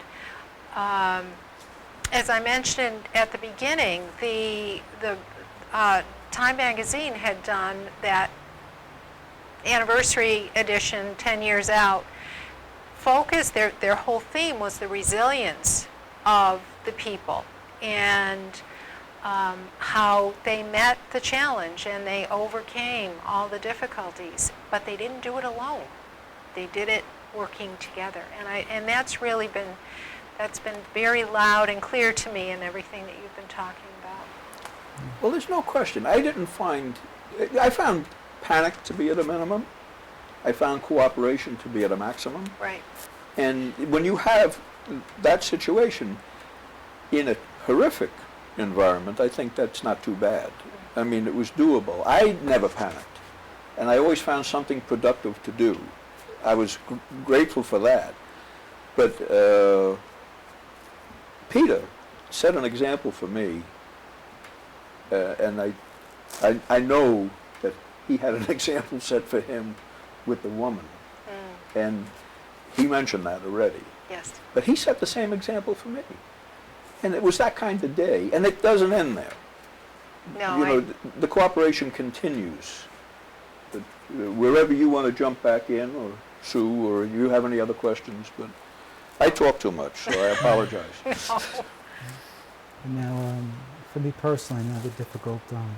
as I mentioned at the beginning, the Time magazine had done that anniversary edition 10 years out. Their whole theme was the resilience of the people and how they met the challenge and they overcame all the difficulties, but they didn't do it alone. They did it working together, and that's really been very loud and clear to me in everything that you've been talking about. Well, there's no question. I found panic to be at a minimum. I found cooperation to be at a maximum. Right. And when you have that situation in a horrific environment, I think that's not too bad. I mean, it was doable. I never panicked, and I always found something productive to do. I was grateful for that. But Peter set an example for me, and I know that he had an example set for him with the woman, and he mentioned that already. Yes. But he set the same example for me. And it was that kind of day, and it doesn't end there. No, the cooperation continues. Wherever you want to jump back in, or Sue, or you have any other questions, but I talk too much, so I apologize. No. Now, for me personally, another difficult, kind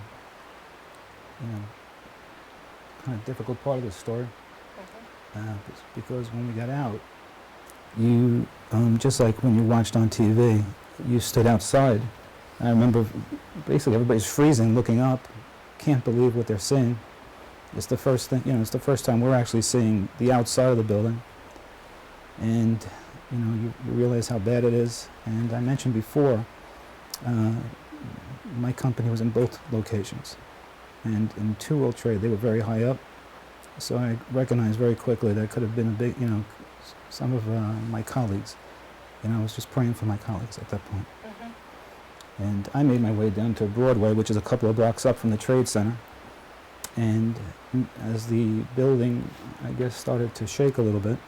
of difficult part of the story, because when we got out, you, just like when you watched on TV, you stood outside. I remember basically everybody's freezing, looking up, can't believe what they're seeing. It's the first thing, it's the first time we're actually seeing the outside of the building. And, you realize how bad it is. And I mentioned before, my company was in both locations. And in Two World Trade, they were very high up. So I recognized very quickly that could have been a big, some of my colleagues. I was just praying for my colleagues at that point. And I made my way down to Broadway, which is a couple of blocks up from the Trade Center. And as the building, I guess, started to shake a little bit,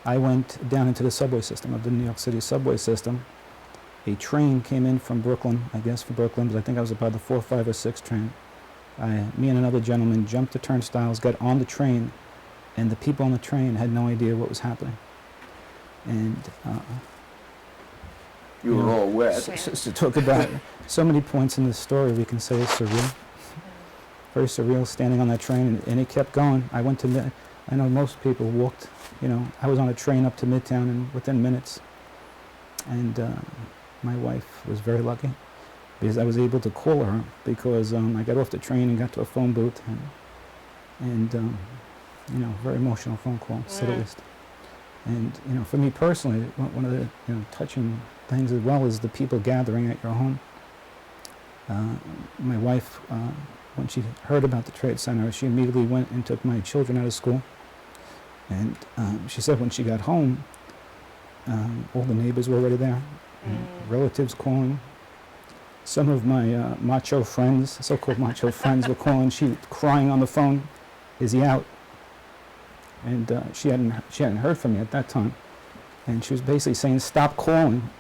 I went down into the subway system of the New York City subway system. A train came in from Brooklyn, I guess from Brooklyn, but I think I was about the 4, 5, or 6 train. Me and another gentleman jumped the turnstiles, got on the train, and the people on the train had no idea what was happening. And You were all wet. to talk about so many points in this story we can say is surreal. Very surreal, standing on that train, and it kept going. I know most people walked, I was on a train up to Midtown and within minutes. And my wife was very lucky because I was able to call her because I got off the train and got to a phone booth and very emotional phone call, to say the least. And, for me personally, one of the touching things as well is the people gathering at your home. My wife, when she heard about the Trade Center, she immediately went and took my children out of school. And she said when she got home, all the neighbors were already there, relatives calling. Some of my macho friends, so-called macho friends, were calling. She crying on the phone, "Is he out?" And she hadn't heard from me at that time, and she was basically saying, "Stop calling,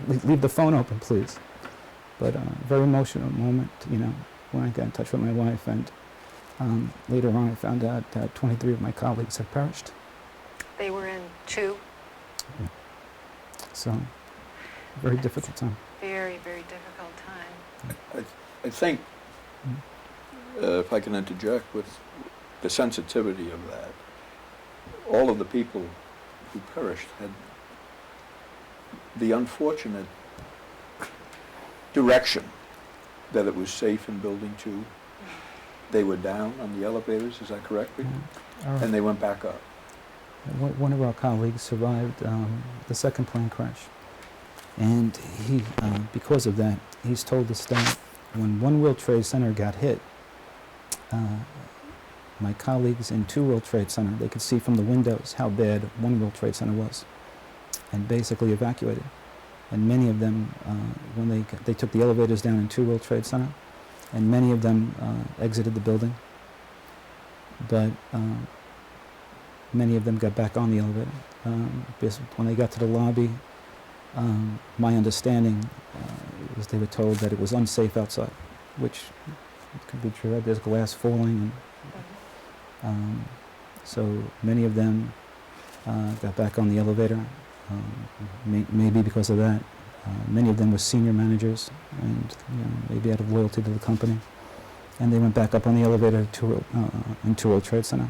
leave the phone open, please." But very emotional moment, when I got in touch with my wife, and later on I found out that 23 of my colleagues had perished. They were in 2? Yeah. So, very difficult time. Very, very difficult time. I think, if I can interject with the sensitivity of that, all of the people who perished had the unfortunate direction that it was safe in Building 2. They were down on the elevators, is that correct? And they went back up. One of our colleagues survived the second plane crash. And he, because of that, he's told us that when One World Trade Center got hit, my colleagues in Two World Trade Center, they could see from the windows how bad One World Trade Center was, and basically evacuated. And many of them, when they took the elevators down in Two World Trade Center, and many of them exited the building, but many of them got back on the elevator. Because when they got to the lobby, my understanding was they were told that it was unsafe outside, which could be true. There's glass falling, and so many of them got back on the elevator. Maybe because of that. Many of them were senior managers, and maybe out of loyalty to the company, and they went back up on the elevator in Two World Trade Center.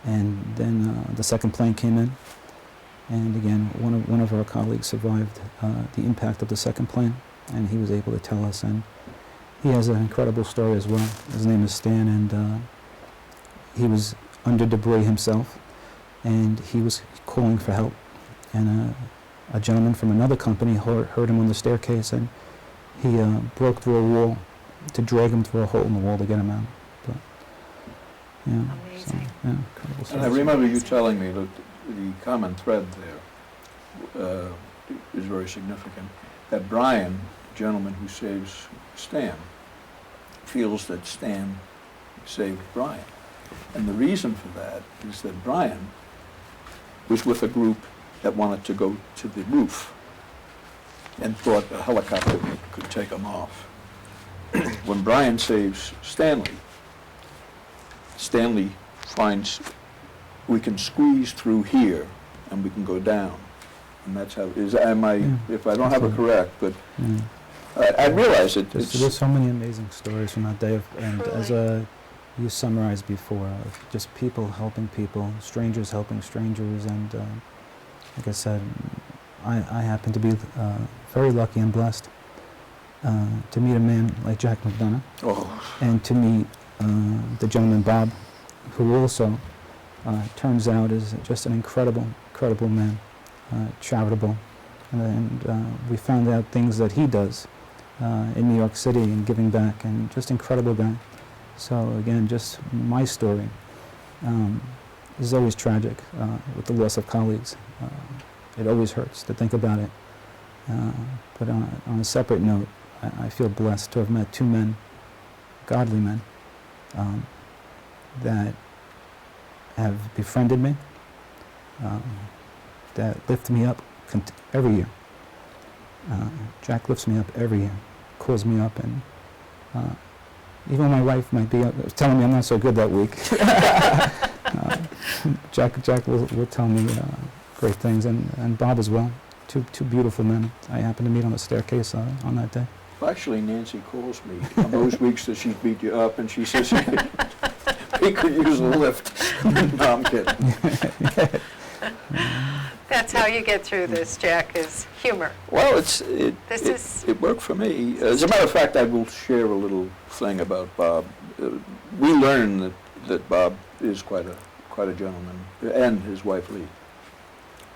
And then the second plane came in, and again, one of our colleagues survived the impact of the second plane, and he was able to tell us, and he has an incredible story as well. His name is Stan, and he was under debris himself, and he was calling for help, and a gentleman from another company heard him on the staircase, and he broke through a wall to drag him through a hole in the wall to get him out. But, Amazing. So, incredible And story. I remember you telling me that the common thread there is very significant. That Brian, the gentleman who saves Stan, feels that Stan saved Brian. And the reason for that is that Brian was with a group that wanted to go to the roof and thought a helicopter could take them off. When Brian saves Stanley, Stanley finds we can squeeze through here and we can go down. And that's how it is. If I don't have it correct, but I realize it. There's so many amazing stories from that day, and Truly. as you summarized before, just people helping people, strangers helping strangers, and like I said, I happen to be very lucky and blessed to meet a man like Jack McDonough, and to meet the gentleman Bob, who also turns out is just an incredible man, charitable, and we found out things that he does in New York City and giving back, and just incredible guy. So again, just my story is always tragic with the loss of colleagues. It always hurts to think about it. But on a separate note, I feel blessed to have met two men, godly men, that have befriended me, that lift me up every year. Jack lifts me up every year, calls me up, and even my wife might be telling me I'm not so good that week. Jack will tell me great things, and Bob as well. Two beautiful men I happened to meet on the staircase on that day. Well, actually, Nancy calls me on those weeks that she's beat you up, and she says, he could use a lift. No, I'm kidding. That's how you get through this, Jack, is humor. Well, it worked for me. As a matter of fact, I will share a little thing about Bob. We learned that Bob is quite a gentleman, and his wife Lee.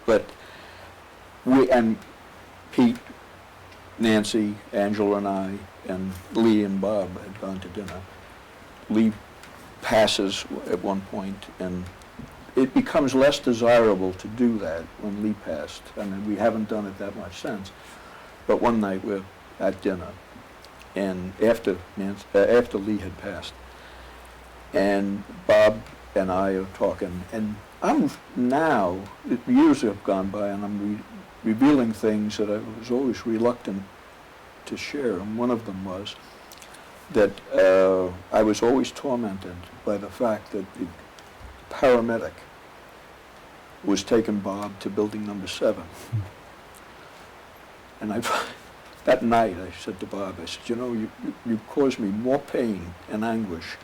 But and Pete, Nancy, Angela, and I, and Lee and Bob had gone to dinner. Lee passes at one point, and it becomes less desirable to do that when Lee passed. I mean, we haven't done it that much since. But one night we're at dinner, and after Lee had passed, and Bob and I are talking, and I'm now, years have gone by, and I'm revealing things that I was always reluctant to share, and one of them was that I was always tormented by the fact that the paramedic was taking Bob to building number 7. And that night I said to Bob, I said, you know, you caused me more pain and anguish.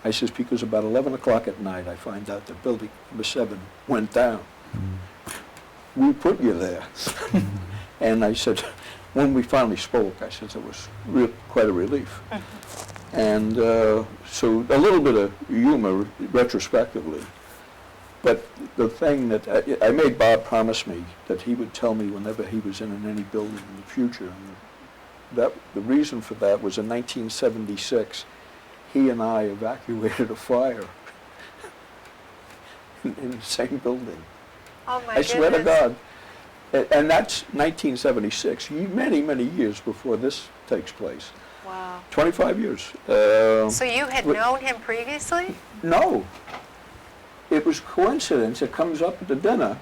I says, because about 11 o'clock at night I find out that building number 7 went down. We put you there. And I said, when we finally spoke, I said it was quite a relief. And so a little bit of humor retrospectively. But the thing that I made Bob promise me that he would tell me whenever he was in any building in the future. And the reason for that was in 1976, he and I evacuated a fire in the same building. Oh my I swear to God. And that's 1976, many, many years before this takes place. Wow. 25 years. So you had known him previously? No. It was coincidence. It comes up at the dinner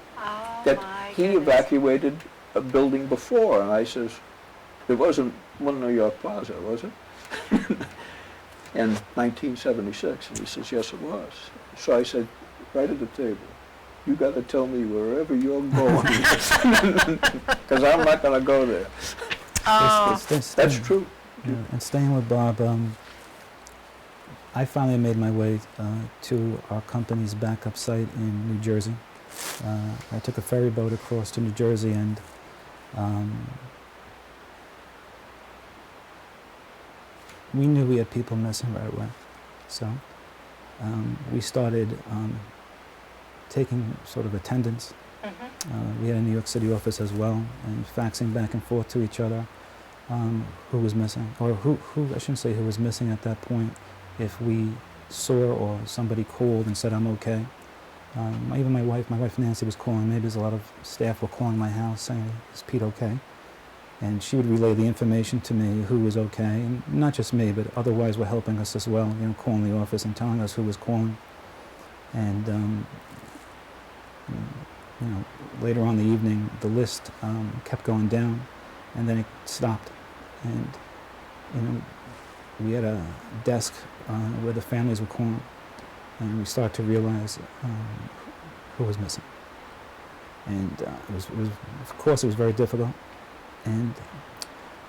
that he evacuated a building before. And I says, it wasn't one New York Plaza, was it? In 1976. And he says, yes, it was. So I said, right at the table, you got to tell me wherever you're going, because I'm not going to go there. Oh. That's true. Yeah, and staying with Bob, I finally made my way to our company's backup site in New Jersey. I took a ferry boat across to New Jersey, and we knew we had people missing right away. So we started taking sort of attendance. We had a New York City office as well, and faxing back and forth to each other who was missing, or who I shouldn't say who was missing at that point. If we saw or somebody called and said, I'm okay. Even my wife Nancy was calling. Maybe there's a lot of staff were calling my house saying, is Pete okay? And she would relay the information to me, who was okay, and not just me, but otherwise were helping us as well, you know, calling the office and telling us who was calling. And you know, later on in the evening, the list kept going down, and then it stopped. And you know, we had a desk where the families were calling, and we started to realize who was missing. And it was, of course, it was very difficult. And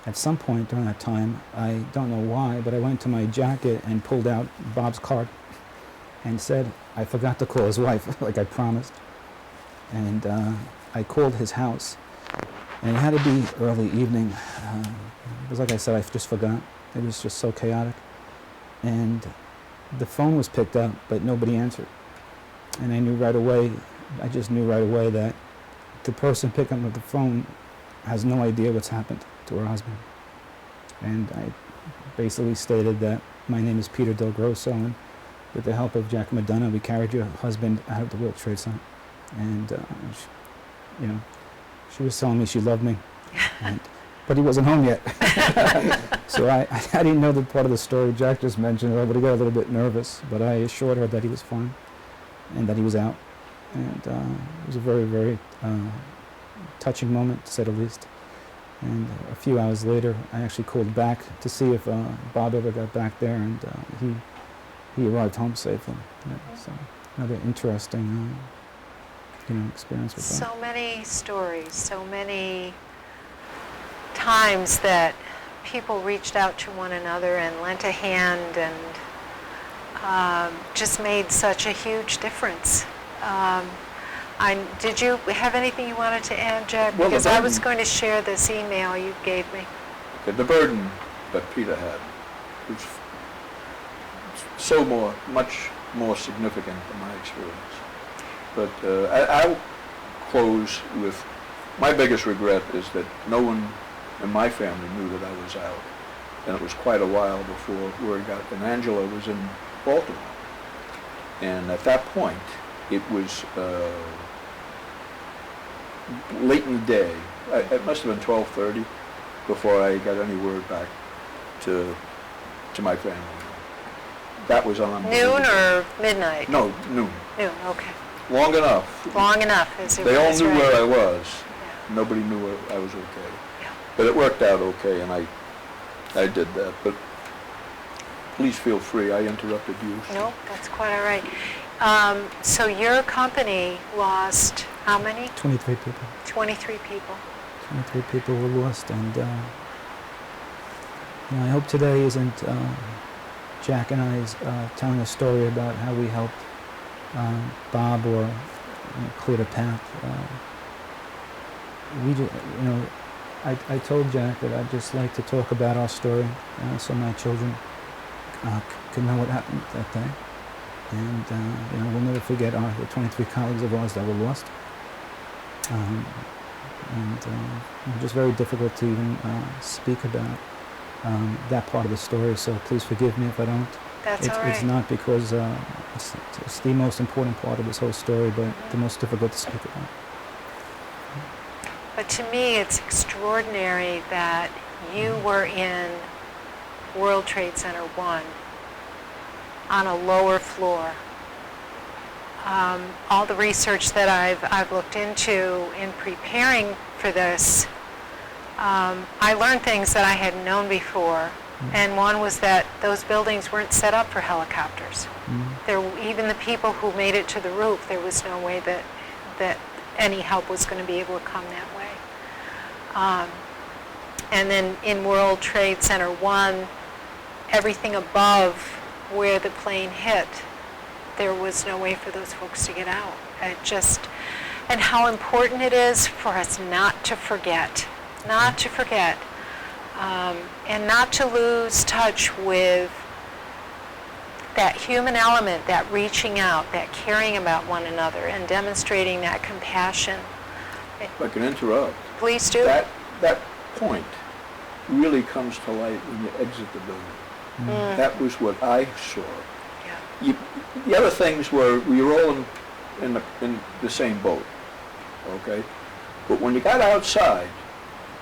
at some point during that time, I don't know why, but I went to my jacket and pulled out Bob's card and said, I forgot to call his wife, like I promised. And I called his house, and it had to be early evening. It was like I said, I just forgot. It was just so chaotic. And the phone was picked up, but nobody answered. And I knew right away, that the person picking up the phone has no idea what's happened to her husband. And I basically stated that my name is Peter DelGrosso, and with the help of Jack McDonough, we carried your husband out of the World Trade Center. And, she was telling me she loved me, but he wasn't home yet. So I didn't know the part of the story Jack just mentioned. I would have got a little bit nervous, but I assured her that he was fine and that he was out. And it was a very, very touching moment, to say the least. And a few hours later, I actually called back to see if Bob ever got back there, and he arrived home safely. Yeah, so another interesting experience with that. So many stories, so many times that people reached out to one another and lent a hand and just made such a huge difference. Did you have anything you wanted to add, Jack? Well, because I was going to share this email you gave me. Okay, the burden that Peter had was much more significant than my experience. But I'll close with, my biggest regret is that no one in my family knew that I was out. And it was quite a while before word got, and Angela was in Baltimore. And at that point, it was late in the day. It must have been 12:30 before I got any word back to my family. That was on Noon or midnight? No, noon. Noon, okay. Long enough. Long enough, as you They all knew right. where I was. Yeah. Nobody knew I was okay. Yeah. But it worked out okay, and I did that. But please feel free. I interrupted you. No, that's quite all right. So your company lost how many? 23 people. 23 people. 23 people were lost, and I hope today isn't Jack and I's telling a story about how we helped Bob or cleared a path. I told Jack that I'd just like to talk about our story so my children can know what happened that day. And we'll never forget the 23 colleagues of ours that were lost. Just very difficult to even speak about that part of the story, so please forgive me if I don't. That's all right. It's not because it's the most important part of this whole story, but the most difficult to speak about. But to me, it's extraordinary that you were in World Trade Center 1 on a lower floor. All the research that I've looked into in preparing for this, I learned things that I hadn't known before. And one was that those buildings weren't set up for helicopters. Even the people who made it to the roof, there was no way that any help was going to be able to come that way. And then in World Trade Center 1, everything above where the plane hit, there was no way for those folks to get out. And how important it is for us not to forget, and not to lose touch with that human element, that reaching out, that caring about one another, and demonstrating that compassion. If I can interrupt. Please do. That point really comes to light when you exit the building. That was what I saw. Yeah. The other things were we were all in the same boat, okay? But when you got outside,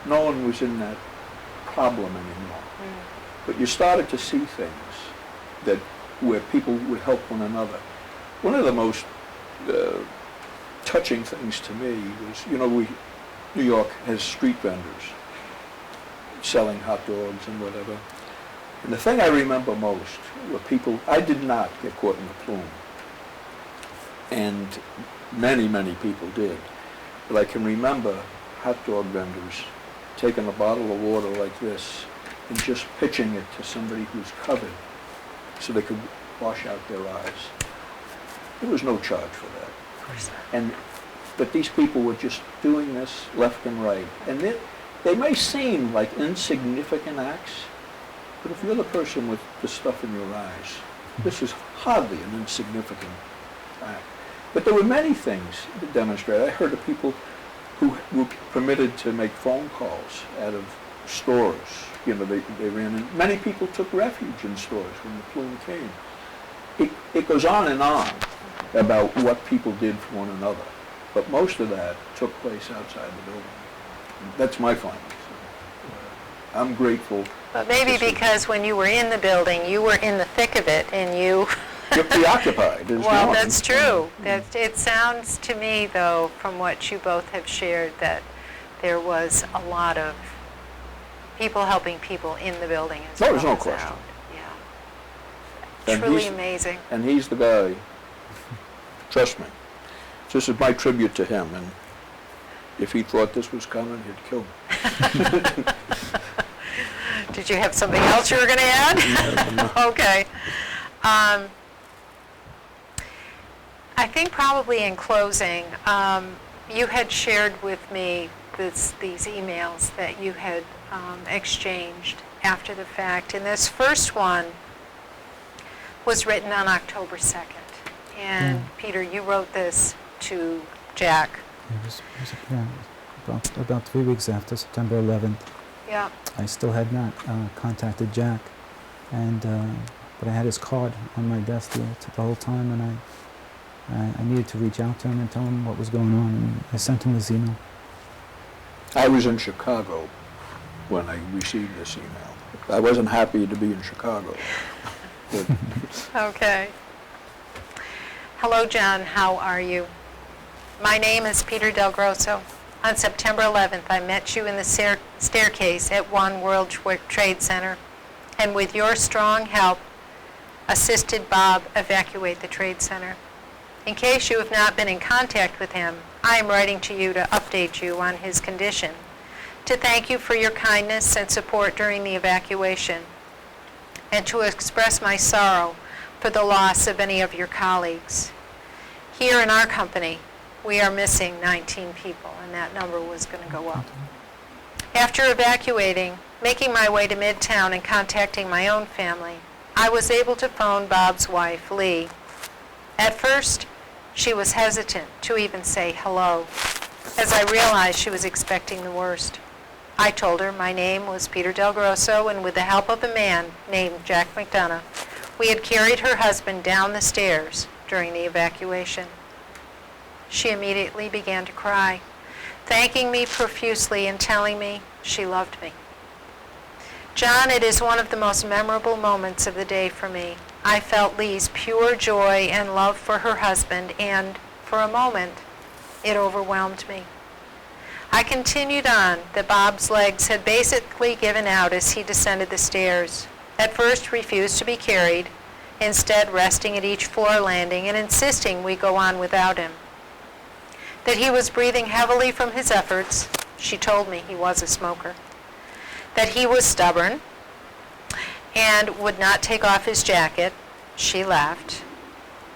no one was in that problem anymore. But you started to see things where people would help one another. One of the most touching things to me was, New York has street vendors selling hot dogs and whatever. And the thing I remember most were people, I did not get caught in the plume. And many, many people did. But I can remember hot dog vendors taking a bottle of water like this and just pitching it to somebody who's covered so they could wash out their eyes. There was no charge for that. Of course not. But these people were just doing this left and right. And they may seem like insignificant acts, but if you're the person with the stuff in your eyes, this is hardly an insignificant act. But there were many things that demonstrated. I heard of people who were permitted to make phone calls out of stores. You know, they ran in. Many people took refuge in stores when the plume came. It goes on and on about what people did for one another, but most of that took place outside the building. That's my findings. I'm grateful. But maybe because when you were in the building, you were in the thick of it, and you... You're preoccupied. Well, that's true. It sounds to me, though, from what you both have shared, that there was a lot of people helping people in the building as well as There's no question. out. Yeah. And Truly he's- amazing. And he's the guy, trust me, this is my tribute to him, and if he thought this was coming, he'd kill me. Did you have something else you were going to add? Okay. I think probably in closing, you had shared with me these emails that you had exchanged after the fact. And this first one was written on October 2nd. And Peter, you wrote this to Jack. About 3 weeks after September 11th. Yeah. I still had not contacted Jack, and but I had his card on my desk the whole time, and I needed to reach out to him and tell him what was going on, and I sent him this email. I was in Chicago when I received this email. I wasn't happy to be in Chicago. But Okay. Hello, John. How are you? My name is Peter DelGrosso. On September 11th, I met you in the staircase at One World Trade Center, and with your strong help, assisted Bob evacuate the trade center. In case you have not been in contact with him, I am writing to you to update you on his condition, to thank you for your kindness and support during the evacuation, and to express my sorrow for the loss of any of your colleagues. Here in our company, we are missing 19 people, and that number was going to go up. After evacuating, making my way to Midtown and contacting my own family, I was able to phone Bob's wife, Lee. At first, she was hesitant to even say hello, as I realized she was expecting the worst. I told her my name was Peter DelGrosso, and with the help of a man named Jack McDonough, we had carried her husband down the stairs during the evacuation. She immediately began to cry, thanking me profusely and telling me she loved me. John, it is one of the most memorable moments of the day for me. I felt Lee's pure joy and love for her husband, and for a moment, it overwhelmed me. I continued on that Bob's legs had basically given out as he descended the stairs. At first refused to be carried, instead resting at each floor landing and insisting we go on without him. That he was breathing heavily from his efforts. She told me he was a smoker. That he was stubborn and would not take off his jacket. She laughed,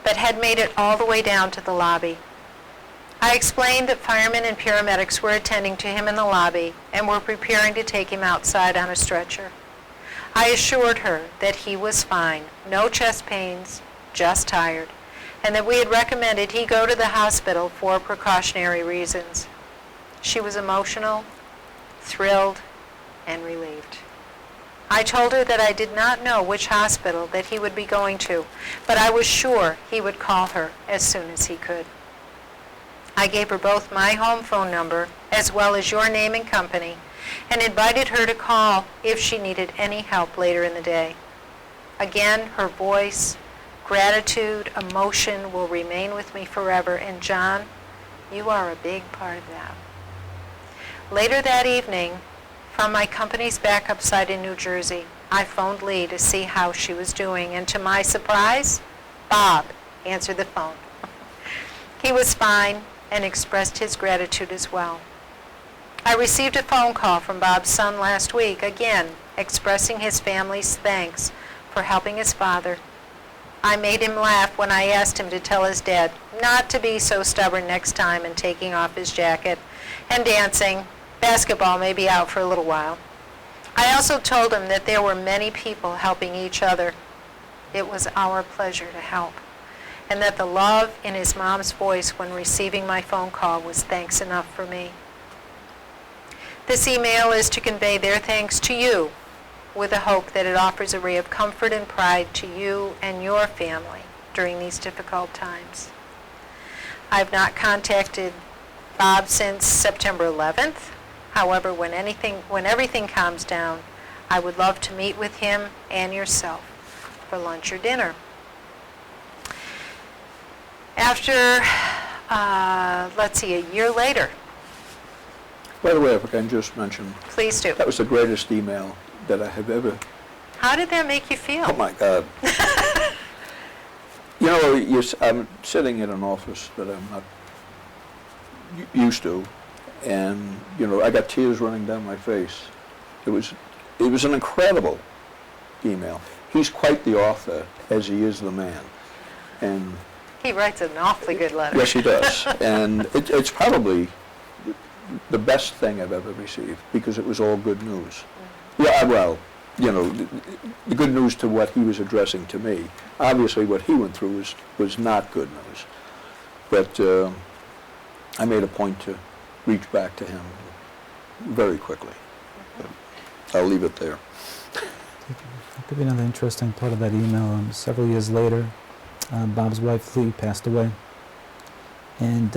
but had made it all the way down to the lobby. I explained that firemen and paramedics were attending to him in the lobby and were preparing to take him outside on a stretcher. I assured her that he was fine, no chest pains, just tired, and that we had recommended he go to the hospital for precautionary reasons. She was emotional, thrilled, and relieved. I told her that I did not know which hospital that he would be going to, but I was sure he would call her as soon as he could. I gave her both my home phone number as well as your name and company, and invited her to call if she needed any help later in the day. Again, her voice, gratitude, emotion will remain with me forever, and John, you are a big part of that. Later that evening, from my company's backup site in New Jersey, I phoned Lee to see how she was doing, and to my surprise, Bob answered the phone. He was fine and expressed his gratitude as well. I received a phone call from Bob's son last week, again expressing his family's thanks for helping his father. I made him laugh when I asked him to tell his dad not to be so stubborn next time in taking off his jacket and dancing. Basketball may be out for a little while. I also told him that there were many people helping each other. It was our pleasure to help, and that the love in his mom's voice when receiving my phone call was thanks enough for me. This email is to convey their thanks to you with the hope that it offers a ray of comfort and pride to you and your family during these difficult times. I've not contacted Bob since September 11th. However, when everything calms down, I would love to meet with him and yourself for lunch or dinner. After, let's see, a year later. By the way, if I can just mention, Please do. that was the greatest email that I have ever. How did that make you feel? Oh my God. You know, I'm sitting in an office that I'm not used to, and you know, I got tears running down my face. It was an incredible email. He's quite the author, as he is the man, and He writes an awfully good letter. yes, he does. And it's probably the best thing I've ever received, because it was all good news. Yeah, well, you know, the good news to what he was addressing to me. Obviously, what he went through was not good news. But I made a point to reach back to him very quickly. I'll leave it there. I'll give you another interesting part of that email. Several years later, Bob's wife, Lee, passed away. And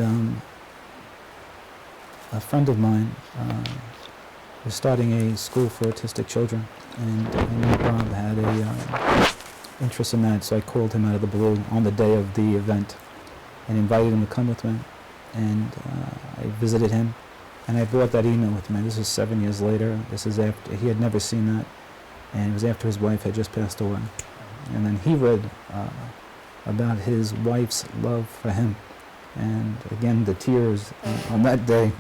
a friend of mine was starting a school for autistic children. And I knew Bob had a interest in that, so I called him out of the blue on the day of the event and invited him to come with me. And I visited him, and I brought that email with me. This was 7 years later. This is after he had never seen that, and it was after his wife had just passed away. And then he read about his wife's love for him, and again the tears on that day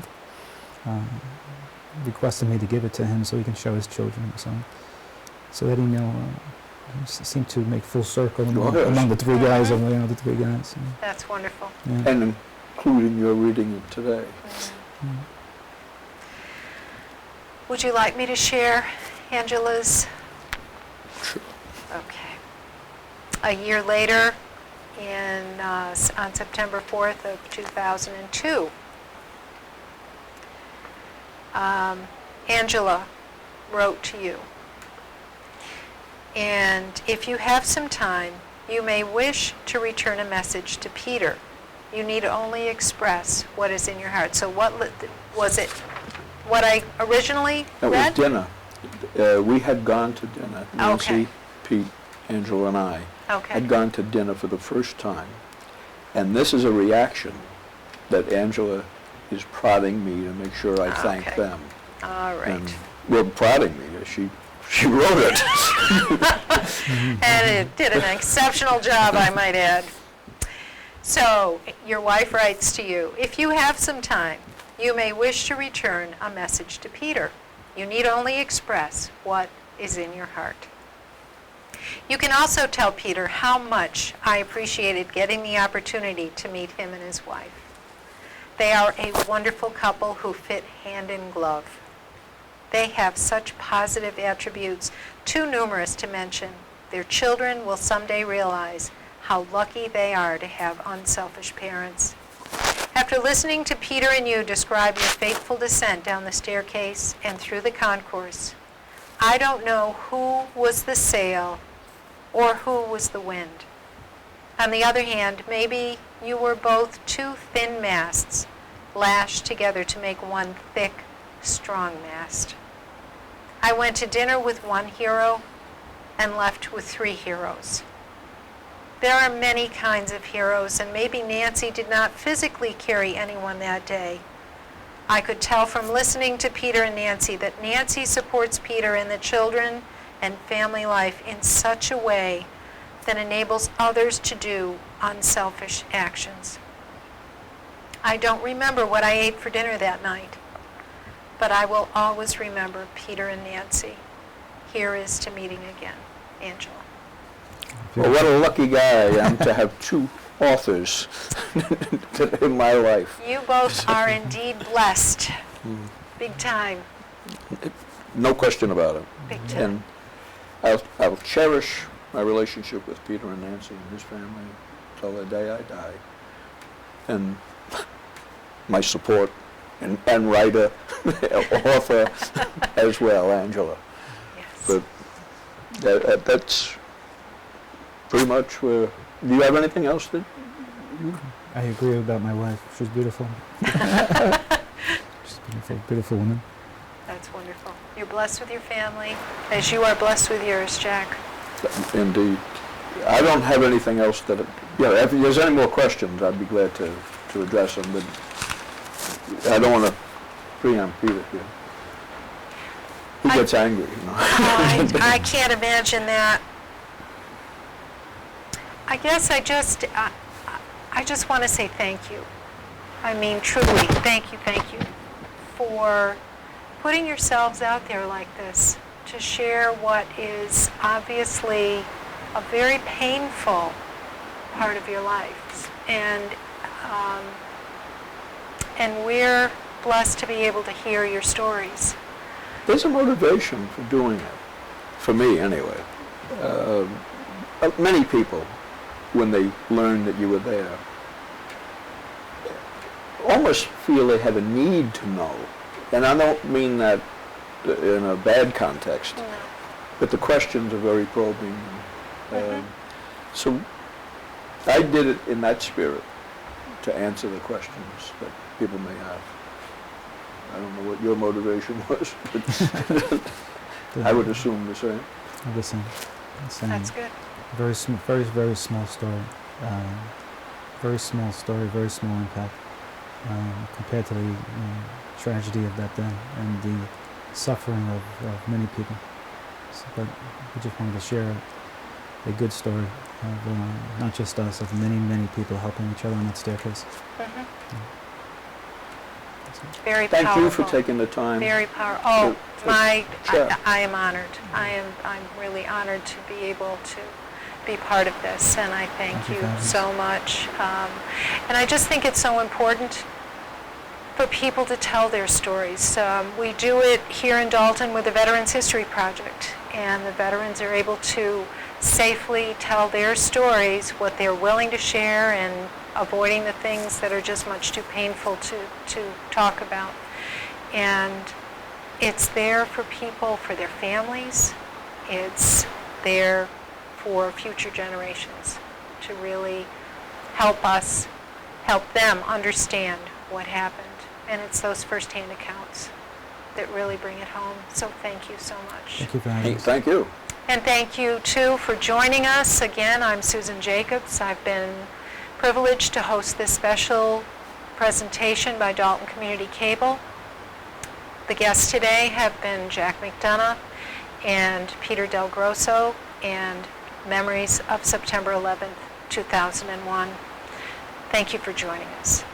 requested me to give it to him so he can show his children. So that email seemed to make full circle among the three guys, among the three guys. That's wonderful. Yeah. And including your reading it today. Mm. Would you like me to share Angela's? Sure. Okay. A year later, on September 4th of 2002, Angela wrote to you. And if you have some time, you may wish to return a message to Peter. You need only express what is in your heart. So what was it? What I originally read? That was dinner. We had gone to dinner. Nancy, Okay. Pete, Angela, and I Okay. had gone to dinner for the first time. And this is a reaction that Angela is prodding me to make sure I thank Okay. them. All right. And, well, prodding me. She wrote it. And it did an exceptional job, I might add. So, your wife writes to you, if you have some time, you may wish to return a message to Peter. You need only express what is in your heart. You can also tell Peter how much I appreciated getting the opportunity to meet him and his wife. They are a wonderful couple who fit hand in glove. They have such positive attributes, too numerous to mention. Their children will someday realize how lucky they are to have unselfish parents. After listening to Peter and you describe your fateful descent down the staircase and through the concourse, I don't know who was the sail or who was the wind. On the other hand, maybe you were both two thin masts lashed together to make one thick, strong mast. I went to dinner with one hero and left with three heroes. There are many kinds of heroes, and maybe Nancy did not physically carry anyone that day. I could tell from listening to Peter and Nancy that Nancy supports Peter and the children and family life in such a way that enables others to do unselfish actions. I don't remember what I ate for dinner that night, but I will always remember Peter and Nancy. Here is to meeting again. Angela. Well, what a lucky guy I am to have two authors in my life. You both are indeed blessed. Big time. No question about it. Big time. And I'll cherish my relationship with Peter and Nancy and his family till the day I die. And my support and writer, author as well, Angela. Yes. But that's pretty much where. Do you have anything else that? I agree about my wife. She's beautiful. She's a beautiful, beautiful woman. That's wonderful. You're blessed with your family, as you are blessed with yours, Jack. Indeed. I don't have anything else that. If there's any more questions, I'd be glad to address them. But I don't want to preempt Peter here. He gets angry, you know. I can't imagine that. I guess I just want to say thank you. I mean, truly, thank you for putting yourselves out there like this to share what is obviously a very painful part of your lives. And we're blessed to be able to hear your stories. There's a motivation for doing it, for me anyway. Many people, when they learn that you were there, almost feel they have a need to know. And I don't mean that in a bad context, No. but the questions are very probing. So I did it in that spirit to answer the questions that people may have. I don't know what your motivation was, but I would assume the same. The same. That's good. Very small story. Very small story, very small impact compared to the tragedy of that day and the suffering of many people. But we just wanted to share a good story of not just us, of many, many people helping each other on that staircase. Very powerful. Thank you for taking the time. Very powerful. Oh, chat. I am honored. I'm really honored to be able to be part of this, and I thank you so much. And I just think it's so important for people to tell their stories. We do it here in Dalton with the Veterans History Project, and the veterans are able to safely tell their stories, what they're willing to share, and avoiding the things that are just much too painful to talk about. And it's there for people, for their families. It's there for future generations to really help them understand what happened. And it's those firsthand accounts that really bring it home. So thank you so much. Thank you for having us. Thank you. And thank you, too, for joining us. Again, I'm Susan Jacobs. I've been privileged to host this special presentation by Dalton Community Cable. The guests today have been Jack McDonough and Peter DelGrosso, and Memories of September 11th, 2001. Thank you for joining us.